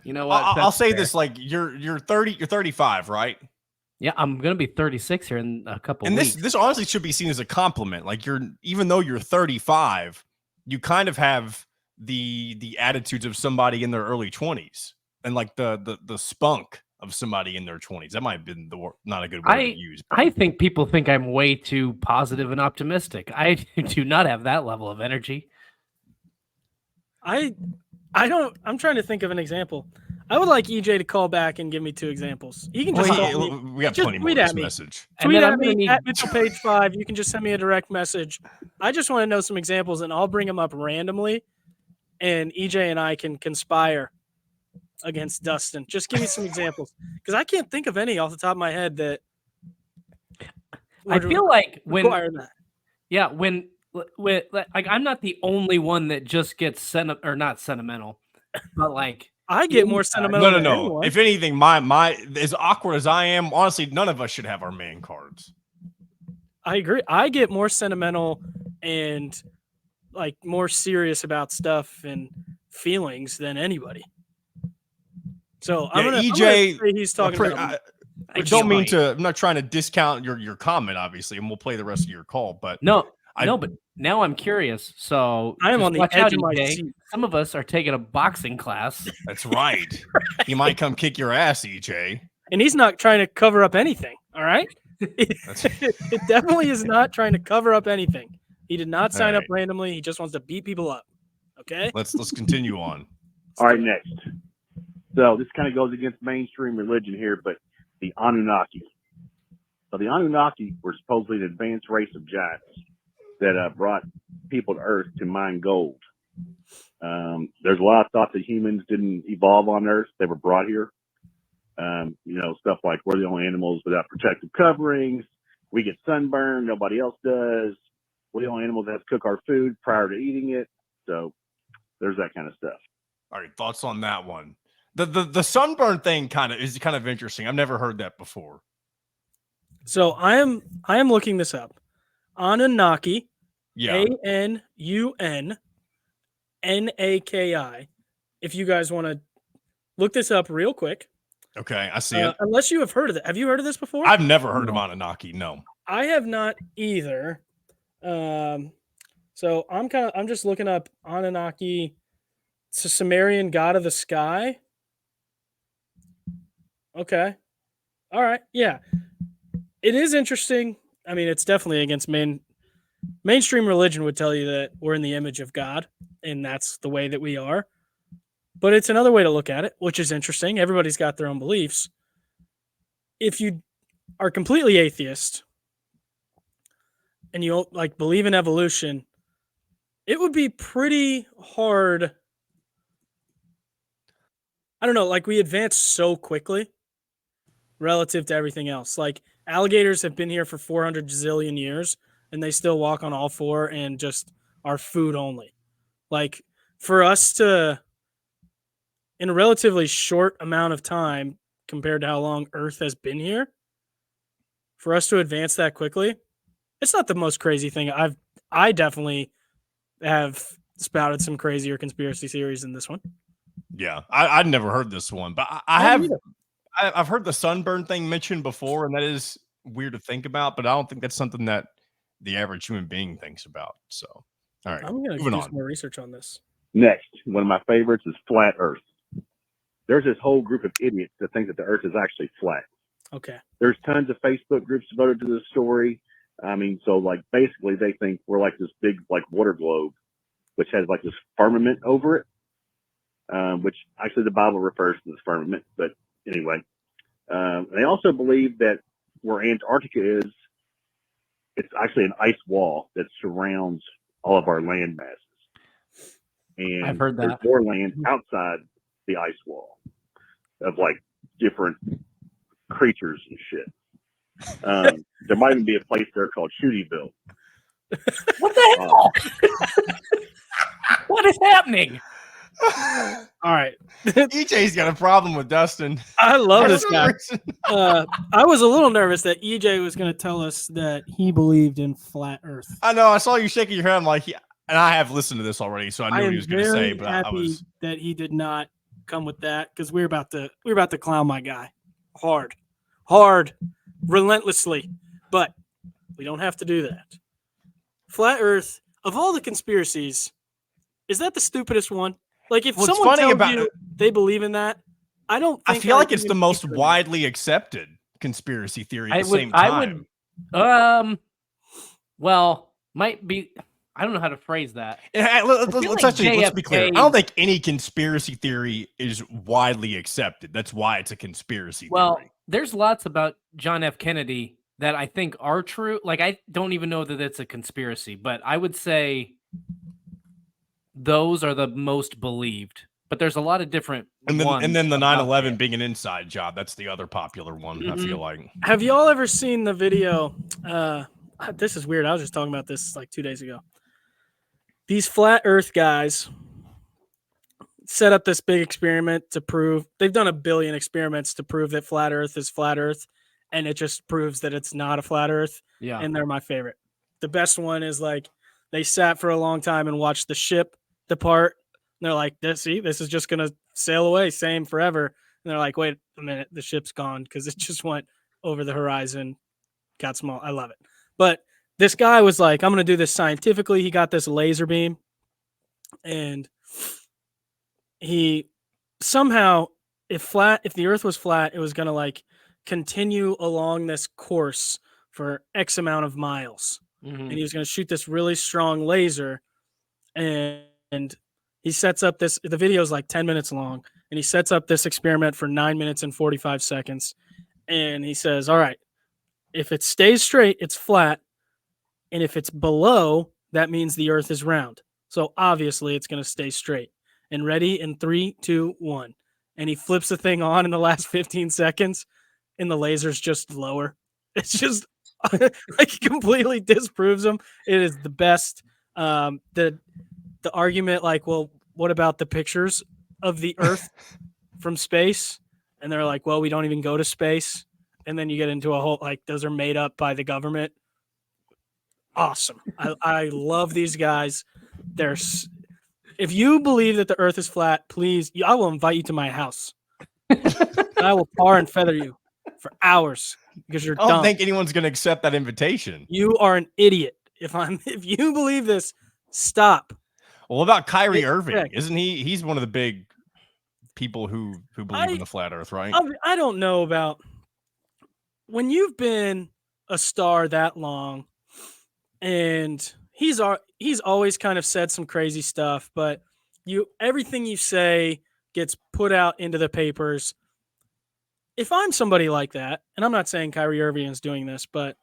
You know what? I'll That's say fair. this: like you're 30, you're 35, right? Yeah, I'm gonna be 36 here in a couple And weeks. this honestly should be seen as a compliment. Like even though you're 35, you kind of have the attitudes of somebody in their early 20s, and like the spunk of somebody in their 20s. That might have been not a good word to use. But I think people think I'm way too positive and optimistic. I do not have that level of energy. I don't. I'm trying to think of an example. I would like EJ to call back and give me 2 examples. He can just Well, call me. we have just plenty more tweet of at this me. message. And Tweet then at I'm gonna me need at Mitchell Page 5. You can just send me a direct message. I just want to know some examples, and I'll bring them up randomly, and EJ and I can conspire against Dustin. Just give me some examples, because I can't think of any off the top of my head that. I would feel like when require that. yeah, when like I'm not the only one that just gets not sentimental, but like I get more sentimental. No. than anyone. If anything, my as awkward as I am, honestly, none of us should have our man cards. I agree. I get more sentimental and like more serious about stuff and feelings than anybody. So I'm gonna say he's talking about. I don't mean to. I'm not trying to discount your comment, obviously, and we'll play the rest of your call. But but now I'm curious. So I am on the edge of my EJ. seat. Some of us are taking a boxing class. That's right. He might come kick your ass, EJ. And he's not trying to cover up anything. All right. It definitely is not trying to cover up anything. He did not sign up randomly. He just wants to beat people up. Okay. Let's continue on. All right, next. So this kind of goes against mainstream religion here, but the Anunnaki. So the Anunnaki were supposedly an advanced race of giants that brought people to Earth to mine gold. There's a lot of thought that humans didn't evolve on Earth; they were brought here. Stuff like we're the only animals without protective coverings. We get sunburned, nobody else does. We're the only animals that have to cook our food prior to eating it. So there's that kind of stuff. All right, thoughts on that one? The sunburn thing is kind of interesting. I've never heard that before. So I am looking this up. Anunnaki, yeah, ANUNNAKI. If you guys want to look this up real quick. Okay, I see it. Unless you have heard of it. Have you heard of this before? I've never heard of Anunnaki. No, I have not either. So I'm just looking up Anunnaki. It's a Sumerian god of the sky. Okay. All right. Yeah. It is interesting. I mean, it's definitely against mainstream religion would tell you that we're in the image of God, and that's the way that we are. But it's another way to look at it, which is interesting. Everybody's got their own beliefs. If you are completely atheist and you don't believe in evolution, it would be pretty hard. I don't know, we advance so quickly relative to everything else. Alligators have been here for 400 zillion years and they still walk on all four and just are food only. For us to, in a relatively short amount of time compared to how long Earth has been here, for us to advance that quickly, it's not the most crazy thing. I definitely have spouted some crazier conspiracy theories than this one. Yeah, I'd never heard this one, but I've heard the sunburn thing mentioned before, and that is weird to think about, but I don't think that's something that the average human being thinks about. So, all right, I'm going to do some more research on this. Next, one of my favorites is flat Earth. There's this whole group of idiots that think that the Earth is actually flat. Okay. There's tons of Facebook groups devoted to this story. I mean, so basically they think we're like this big water globe, which has this firmament over it, which actually the Bible refers to this firmament. But anyway, they also believe that where Antarctica is, it's actually an ice wall that surrounds all of our land masses. And I've heard that. There's more land outside the ice wall of different creatures and shit. There might even be a place there called Shootyville. What the hell? What is happening? All right. EJ's got a problem with Dustin. I love this guy. I was a little nervous that EJ was going to tell us that he believed in flat Earth. I know. I saw you shaking your head. I'm like, and I have listened to this already, so I knew what he was going to say. But I was that he did not come with that because we're about to clown my guy hard, relentlessly. But we don't have to do that. Flat Earth, of all the conspiracies, is that the stupidest one? If someone tells you they believe in that, I don't think I feel like it's the most widely accepted conspiracy theory at the same time. Might be. I don't know how to phrase that. Let's be clear. I don't think any conspiracy theory is widely accepted. That's why it's a conspiracy theory. There's lots about John F. Kennedy that I think are true. I don't even know that it's a conspiracy, but I would say those are the most believed. But there's a lot of different ones. And then the 9/11 being an inside job. That's the other popular one, I feel like. Have you all ever seen the video? This is weird. I was just talking about this 2 days ago. These flat Earth guys set up this big experiment to prove they've done 1 billion experiments to prove that flat Earth is flat Earth, and it just proves that it's not a flat Earth. Yeah. And they're my favorite. The best one is like they sat for a long time and watched the ship depart. And they're like, this is just gonna sail away, same forever. And they're like, wait a minute, the ship's gone because it just went over the horizon, got small. I love it. But this guy was like, I'm gonna do this scientifically. He got this laser beam, and he somehow, if the Earth was flat, it was gonna like continue along this course for X amount of miles. And he was going to shoot this really strong laser, and he sets up this. The video is like 10 minutes long, and he sets up this experiment for 9 minutes and 45 seconds. And he says, all right, if it stays straight, it's flat. And if it's below, that means the Earth is round. So obviously it's going to stay straight. And ready in 3, 2, 1. And he flips the thing on in the last 15 seconds, and the laser's just lower. It's just like completely disproves them. It is the best. The argument, like, well, what about the pictures of the Earth from space? And they're like, well, we don't even go to space. And then you get into a whole like those are made up by the government. Awesome. I love these guys. If you believe that the Earth is flat, please, I will invite you to my house. I will tar and feather you for hours. Because you're I don't dumb. think anyone's going to accept that invitation. You are an idiot. If you believe this, stop. Well, what about Kyrie Irving? Correct. Isn't he? He's one of the big people who believe in the flat Earth, right? I don't know about when you've been a star that long, and he's always kind of said some crazy stuff, but everything you say gets put out into the papers. If I'm somebody like that, and I'm not saying Kyrie Irving is doing this, but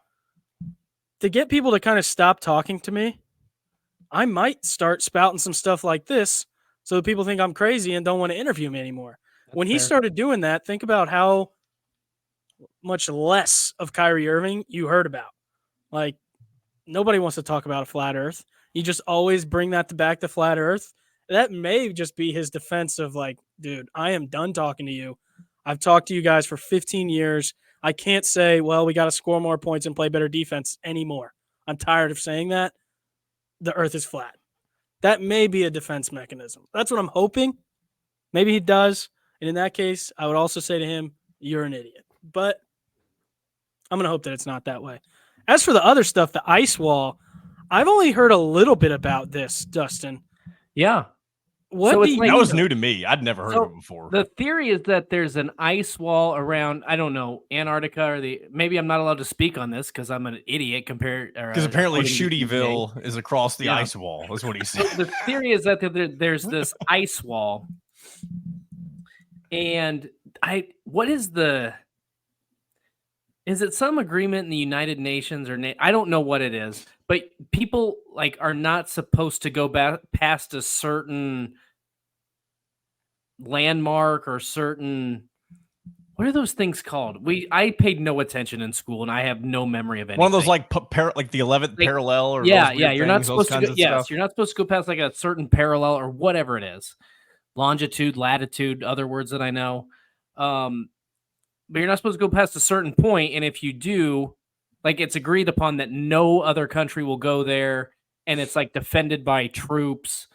to get people to kind of stop talking to me, I might start spouting some stuff like this so that people think I'm crazy and don't want to interview me anymore. When he started doing that, think about how much less of Kyrie Irving you heard about. Like, nobody wants to talk about a flat Earth. You just always bring that back to flat Earth. That may just be his defense of like, dude, I am done talking to you. I've talked to you guys for 15 years. I can't say, well, we got to score more points and play better defense anymore. I'm tired of saying that. The Earth is flat. That may be a defense mechanism. That's what I'm hoping. Maybe he does. And in that case, I would also say to him, you're an idiot. But I'm going to hope that it's not that way. As for the other stuff, the ice wall, I've only heard a little bit about this, Dustin. Yeah. That was new to me. I'd never heard of it before. The theory is that there's an ice wall around, I don't know, Antarctica or maybe I'm not allowed to speak on this because I'm an idiot because apparently Shootyville is across the ice wall. That's what he said. The theory is that there's this ice wall, and is it some agreement in the United Nations or I don't know what it is, but people like are not supposed to go past a certain landmark or certain, what are those things called? I paid no attention in school and I have no memory of anything. One of those like the 11th parallel or yeah, you're not supposed to go, yes, you're not supposed to go past like a certain parallel or whatever it is. Longitude, latitude, other words that I know. But you're not supposed to go past a certain point, and if you do, like it's agreed upon that no other country will go there, and it's like defended by troops.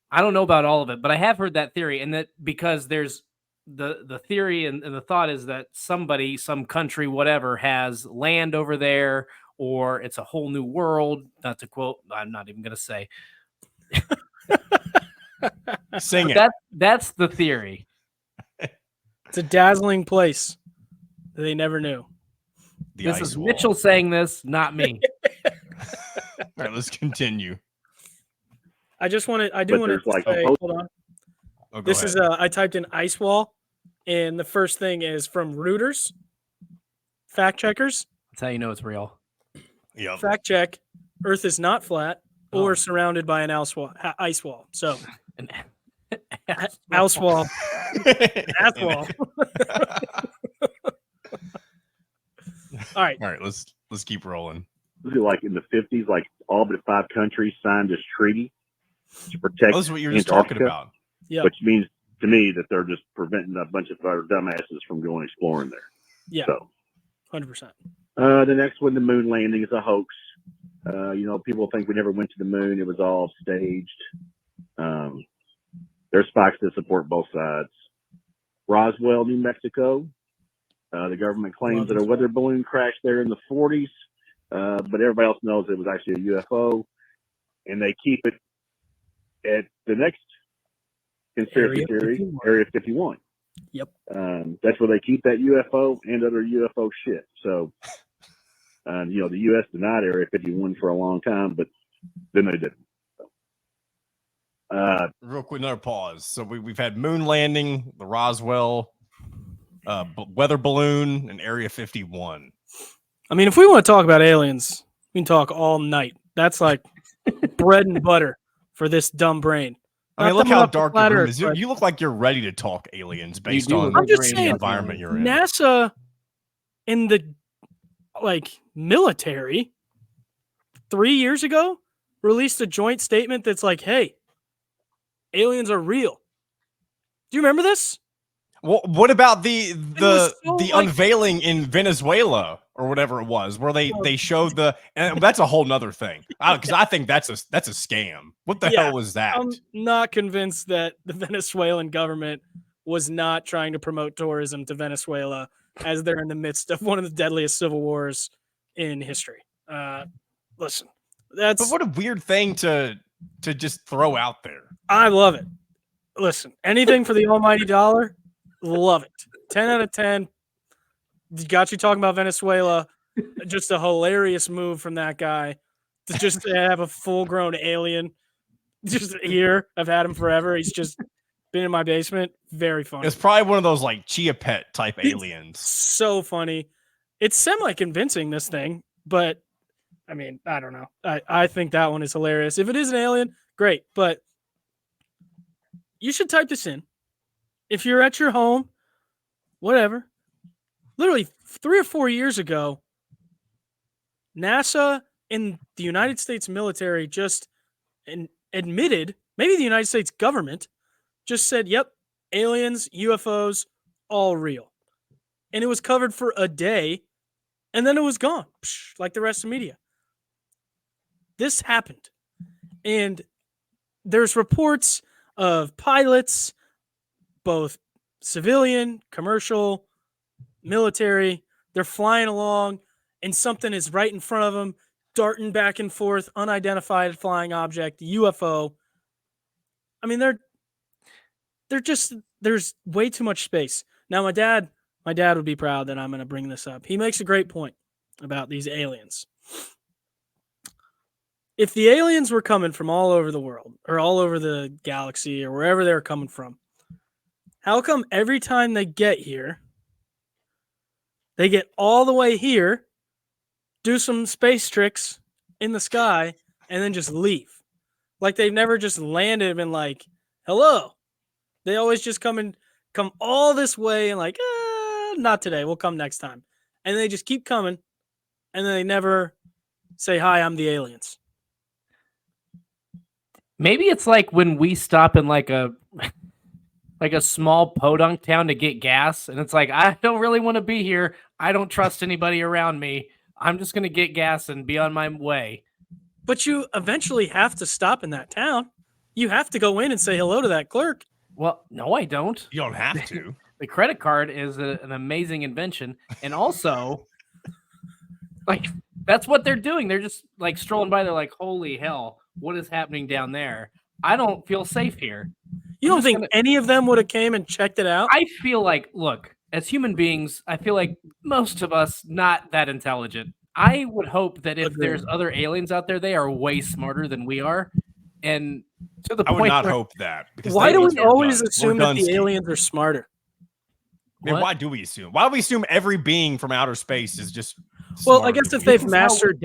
I don't know about all of it, but I have heard that theory, and that because there's the theory and the thought is that somebody, some country, whatever, has land over there, or it's a whole new world. Not to quote, I'm not even going to say. Sing it. That's the theory. It's a dazzling place that they never knew. This is Mitchell saying this, not me. All right, let's continue. I do want to say, hold on. Oh, this is I typed in ice wall, and the first thing is from Reuters. Fact checkers. That's how you know it's real. Yeah. Fact check: Earth is not flat or surrounded by an ice wall. So, ice wall. Ass wall. All right. Let's keep rolling. Like in the 50s, like all but 5 countries signed this treaty to protect. That's what you were just Antarctica. talking about. Yep. which means to me that they're just preventing a bunch of our dumbasses from going exploring there. Yeah. So 100%. the next one, the moon landing, is a hoax. People think we never went to the moon. It was all staged. There's facts that support both sides. Roswell, New Mexico. The government claims that a weather balloon crashed there in the 40s, but everybody else knows it was actually a UFO, and they keep it at the next conspiracy theory, Area 51. Yep. That's where they keep that UFO and other UFO shit. So, the U.S. denied Area 51 for a long time, but then they didn't. Real quick, another pause. So we've had moon landing, the Roswell, weather balloon, and Area 51. I mean, if we want to talk about aliens, we can talk all night. That's like bread and butter for this dumb brain. I mean, look how dark your room is. You look like you're ready to talk aliens based on I'm just saying, the environment you're in. NASA in the military 3 years ago released a joint statement that's like, hey, aliens are real. Do you remember this? Well, what about the so, unveiling in Venezuela or whatever it was, where they showed and that's a whole nother thing, because I think that's a scam. What the hell was that? I'm not convinced that the Venezuelan government was not trying to promote tourism to Venezuela as they're in the midst of one of the deadliest civil wars in history. Listen, but what a weird thing to just throw out there. I love it. Listen, anything for the almighty dollar. Love it. 10 out of 10. Got you talking about Venezuela. Just a hilarious move from that guy to just have a full-grown alien just here. I've had him forever. He's just been in my basement. Very funny. It's probably one of those like Chia Pet type aliens. So funny. It's semi-convincing, this thing, but I mean, I don't know. I think that one is hilarious. If it is an alien, great, but you should type this in. If you're at your home, whatever, literally 3 or 4 years ago, NASA and the United States military just admitted, maybe the United States government just said, yep, aliens, UFOs, all real. And it was covered for a day, and then it was gone, like the rest of media. This happened. And there's reports of pilots, both civilian, commercial, military. They're flying along, and something is right in front of them, darting back and forth, unidentified flying object, UFO. I mean, they're just, there's way too much space. Now, my dad would be proud that I'm going to bring this up. He makes a great point about these aliens. If the aliens were coming from all over the world or all over the galaxy or wherever they're coming from, how come every time they get here, they get all the way here, do some space tricks in the sky, and then just leave? Like they've never just landed and been like, hello. They always just come all this way and like, not today. We'll come next time. And they just keep coming, and then they never say, hi, I'm the aliens. Maybe it's like when we stop in like a small podunk town to get gas, and it's like, I don't really want to be here. I don't trust anybody around me. I'm just going to get gas and be on my way. But you eventually have to stop in that town. You have to go in and say hello to that clerk. Well, no, I don't. You don't have to. The credit card is an amazing invention. And also, like, that's what they're doing. They're just like strolling by. They're like, holy hell, what is happening down there? I don't feel safe here. You don't think any of them would have came and checked it out? I feel like, look, as human beings, I feel like most of us not that intelligent. I would hope that if there's other aliens out there, they are way smarter than we are. And to the point, I would not hope that. Why do we always assume that the aliens are smarter? Man, why do we assume? Why do we assume every being from outer space is just well, I guess if they've mastered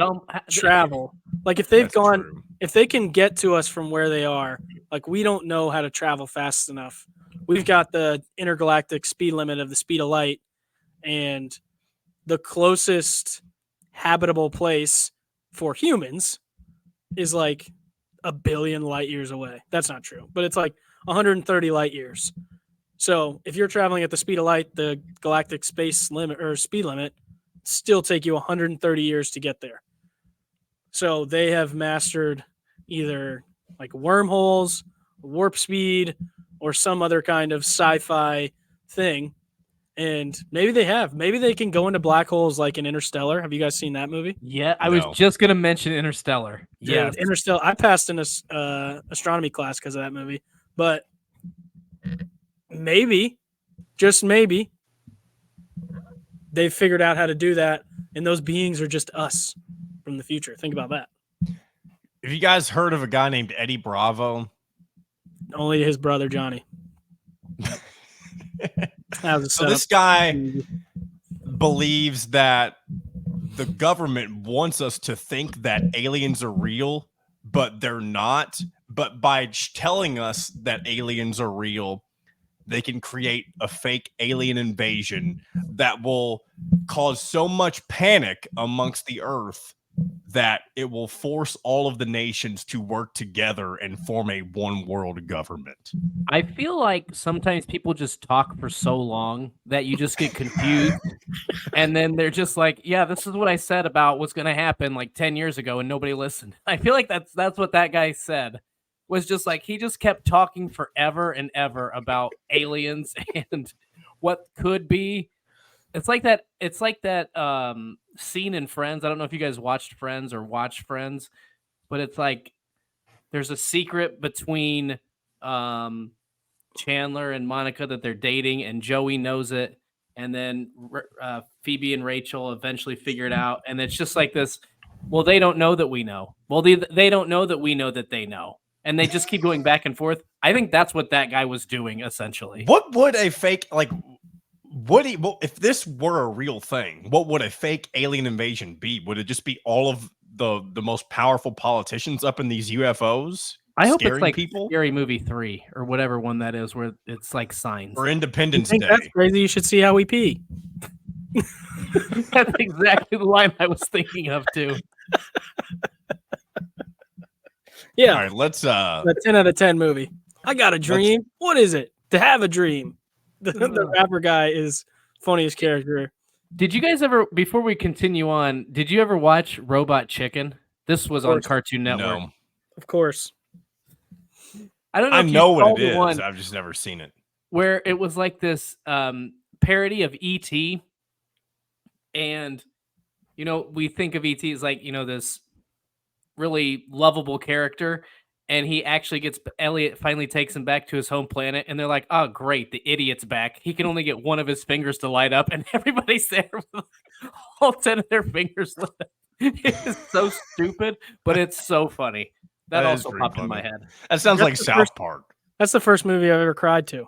travel, like if they've gone, if they can get to us from where they are, like we don't know how to travel fast enough. We've got the intergalactic speed limit of the speed of light, and the closest habitable place for humans is like a billion light years away. That's not true, but it's like 130 light years. So if you're traveling at the speed of light, the galactic space limit or speed limit still take you 130 years to get there. So they have mastered either like wormholes, warp speed, or some other kind of sci-fi thing. And maybe they can go into black holes like in Interstellar. Have you guys seen that movie? Yeah, I was just gonna mention Interstellar. Yeah, Interstellar. I passed in a astronomy class because of that movie. But maybe, just maybe, they've figured out how to do that, and those beings are just us from the future. Think about that. Have you guys heard of a guy named Eddie Bravo? Only his brother Johnny. So this guy believes that the government wants us to think that aliens are real, but they're not. But by telling us that aliens are real, they can create a fake alien invasion that will cause so much panic amongst the earth that it will force all of the nations to work together and form a one world government. I feel like sometimes people just talk for so long that you just get confused. And then they're just like, yeah, this is what I said about what's going to happen like 10 years ago and nobody listened. I feel like that's what that guy said. Was just like he just kept talking forever and ever about aliens and what could be. It's like that scene in Friends. I don't know if you guys watched Friends or watch Friends, but it's like there's a secret between Chandler and Monica that they're dating, and Joey knows it, and then Phoebe and Rachel eventually figure it out, and it's just like this. Well, they don't know that we know. Well, they don't know that we know that they know. And they just keep going back and forth. I think that's what that guy was doing, essentially. What would a fake, like, if this were a real thing, what would a fake alien invasion be? Would it just be all of the most powerful politicians up in these UFOs? I hope it's like people? Scary Movie 3 or whatever one that is, where it's like signs. Or Independence Day. That's crazy. You should see how we pee. That's exactly the line I was thinking of, too. Yeah. All right, let's a 10 out of 10 movie. I got a dream. What is it? To have a dream. The rapper guy is funniest character. Did you guys ever, before we continue on, did you ever watch Robot Chicken? This was on Cartoon Network. No. Of course. I don't know. I if know you what saw it the one is. I've just never seen it. Where it was like this parody of E.T. And, you know, we think of E.T. as like, you know, this really lovable character, and he actually gets Elliot finally takes him back to his home planet, and they're like, oh great, the idiot's back. He can only get one of his fingers to light up, and everybody's there with all 10 of their fingers lit up. It's so stupid, but it's so funny. That also popped in my head. That sounds like South Park. That's the first movie I've ever cried to.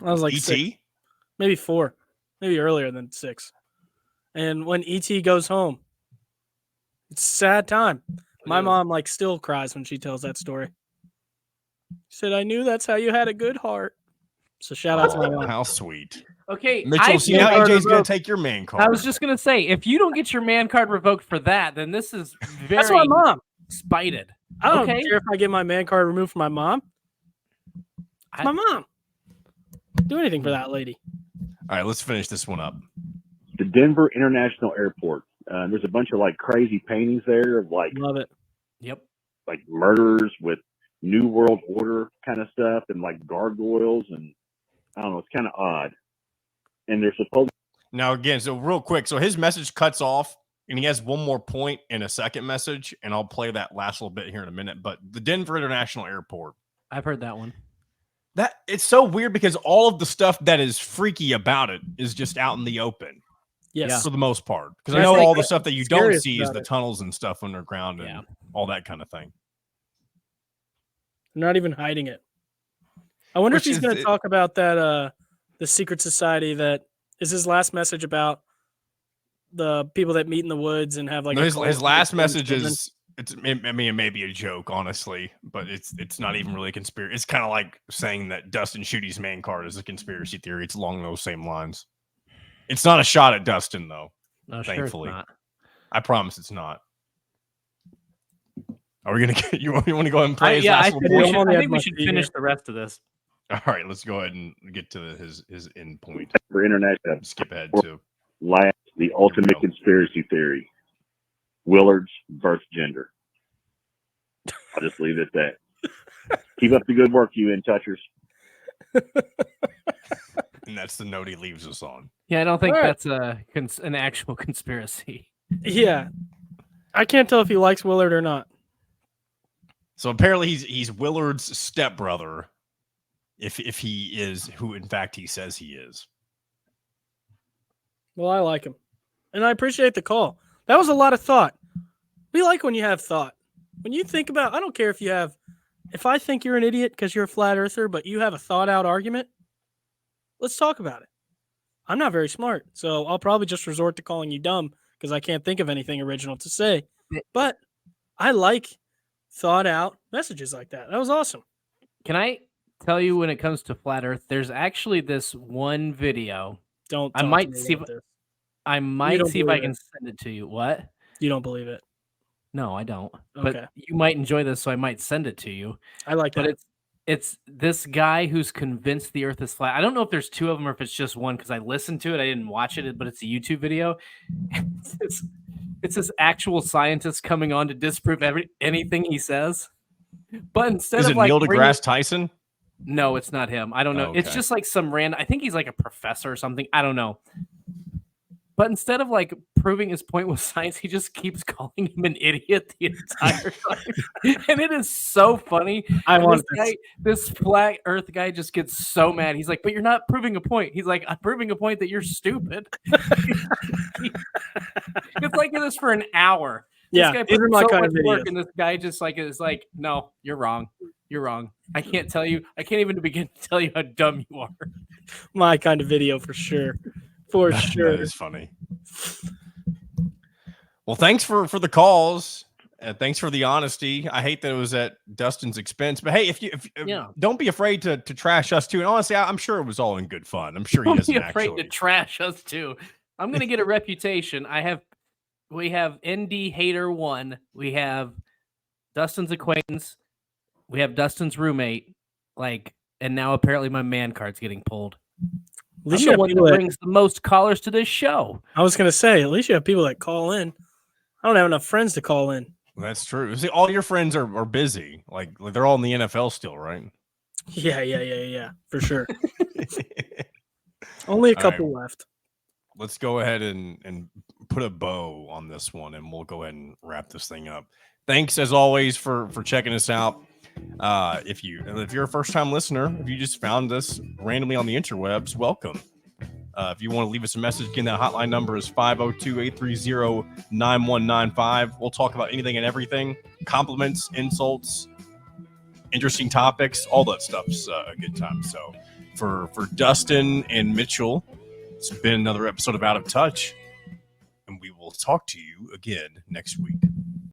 I was like E.T.? Maybe 4, maybe earlier than 6. And when E.T. goes home, it's a sad time. My mom like still cries when she tells that story. She said, I knew that's how you had a good heart. So shout out to my mom. How sweet. Okay, Mitchell, see how AJ's going to take your man card. I was just going to say, if you don't get your man card revoked for that, then this is very That's my mom. spited. I don't care if I get my man card removed from my mom. It's my mom. Do anything for that lady. All right, let's finish this one up. The Denver International Airport. There's a bunch of like crazy paintings there of like, love it. Yep. Like murders with New World Order kind of stuff and like gargoyles, and I don't know, it's kind of odd. And they're supposed now again, so real quick, so his message cuts off and he has one more point in a second message, and I'll play that last little bit here in a minute. But the Denver International Airport. I've heard that one. That it's so weird because all of the stuff that is freaky about it is just out in the open. Yes. For the most part. Because I know all the stuff that you don't see is the tunnels and stuff underground and all that kind of thing. They're not even hiding it. I wonder if he's going to talk about that, the secret society that is his last message about the people that meet in the woods and have like his last message is I mean, it may be a joke, honestly, but it's not even really a conspiracy. It's kind of like saying that Dustin Schuette's man card is a conspiracy theory. It's along those same lines. It's not a shot at Dustin, though. No, thankfully. sure it's not. I promise it's not. Are we gonna get you? Want to go ahead and play his I last think little we point? should- I think we should finish the rest of this. All right, let's go ahead and get to his end point. For internet, Skip ahead to last, the ultimate go. conspiracy theory: Willard's birth gender. I'll just leave it at that. Keep up the good work, you in touchers. and that's the note he leaves us on. Yeah, I don't think All right. that's an actual conspiracy. Yeah. I can't tell if he likes Willard or not. So apparently he's Willard's stepbrother, if he is who in fact he says he is. Well, I like him. And I appreciate the call. That was a lot of thought. We like when you have thought. When you think about, I don't care if I think you're an idiot because you're a flat earther, but you have a thought out argument, let's talk about it. I'm not very smart, so I'll probably just resort to calling you dumb because I can't think of anything original to say. But I like thought out messages like that. That was awesome. Can I tell you when it comes to flat Earth? There's actually this one video. Don't. I talk might to me see about this. I might don't see if I believe can it. send it to you. What? You don't believe it. No, I don't. Okay. But you might enjoy this, so I might send it to you. I like But that. it's this guy who's convinced the Earth is flat. I don't know if there's two of them or if it's just one because I listened to it. I didn't watch it, but it's a YouTube video. It's this actual scientist coming on to disprove anything he says. But instead Is of it like Neil bringing- deGrasse Tyson? No, it's not him. I don't know. Oh, It's okay. just like some random. I think he's like a professor or something. I don't know. But instead of like proving his point with science, he just keeps calling him an idiot the entire time, and it is so funny. I And want this flat Earth guy just gets so mad. He's like, "But you're not proving a point." He's like, "I'm proving a point that you're stupid." It's like this for an hour. Yeah, This guy these put are my so kind much of work, videos. and this guy just like is like, "No, you're wrong. You're wrong. I can't tell you. I can't even begin to tell you how dumb you are." My kind of video for sure. For sure. That is funny. Well, thanks for the calls. Thanks for the honesty. I hate that it was at Dustin's expense, but hey, if Yeah. don't be afraid to trash us too. And honestly, I'm sure it was all in good fun. I'm sure he Don't doesn't be afraid actually. to trash us too. I'm gonna get a reputation. We have ND Hater 1. We have Dustin's acquaintance. We have Dustin's roommate. And now apparently my man card's getting pulled. At least I'm you have the one people that that, brings the most callers to this show. I was gonna say, at least you have people that call in. I don't have enough friends to call in. That's true. See, all your friends are busy. Like they're all in the NFL still, right? Yeah, for sure. Only a All couple left. Let's go ahead and put a bow on this one, and we'll go ahead and wrap this thing up. Thanks as always for checking us out. If you're a first time listener, if you just found us randomly on the interwebs, welcome. If you want to leave us a message, again, that hotline number is 502-830-9195. We'll talk about anything and everything, compliments, insults, interesting topics, all that stuff's a good time. So for Dustin and Mitchell, it's been another episode of Out of Touch, and we will talk to you again next week.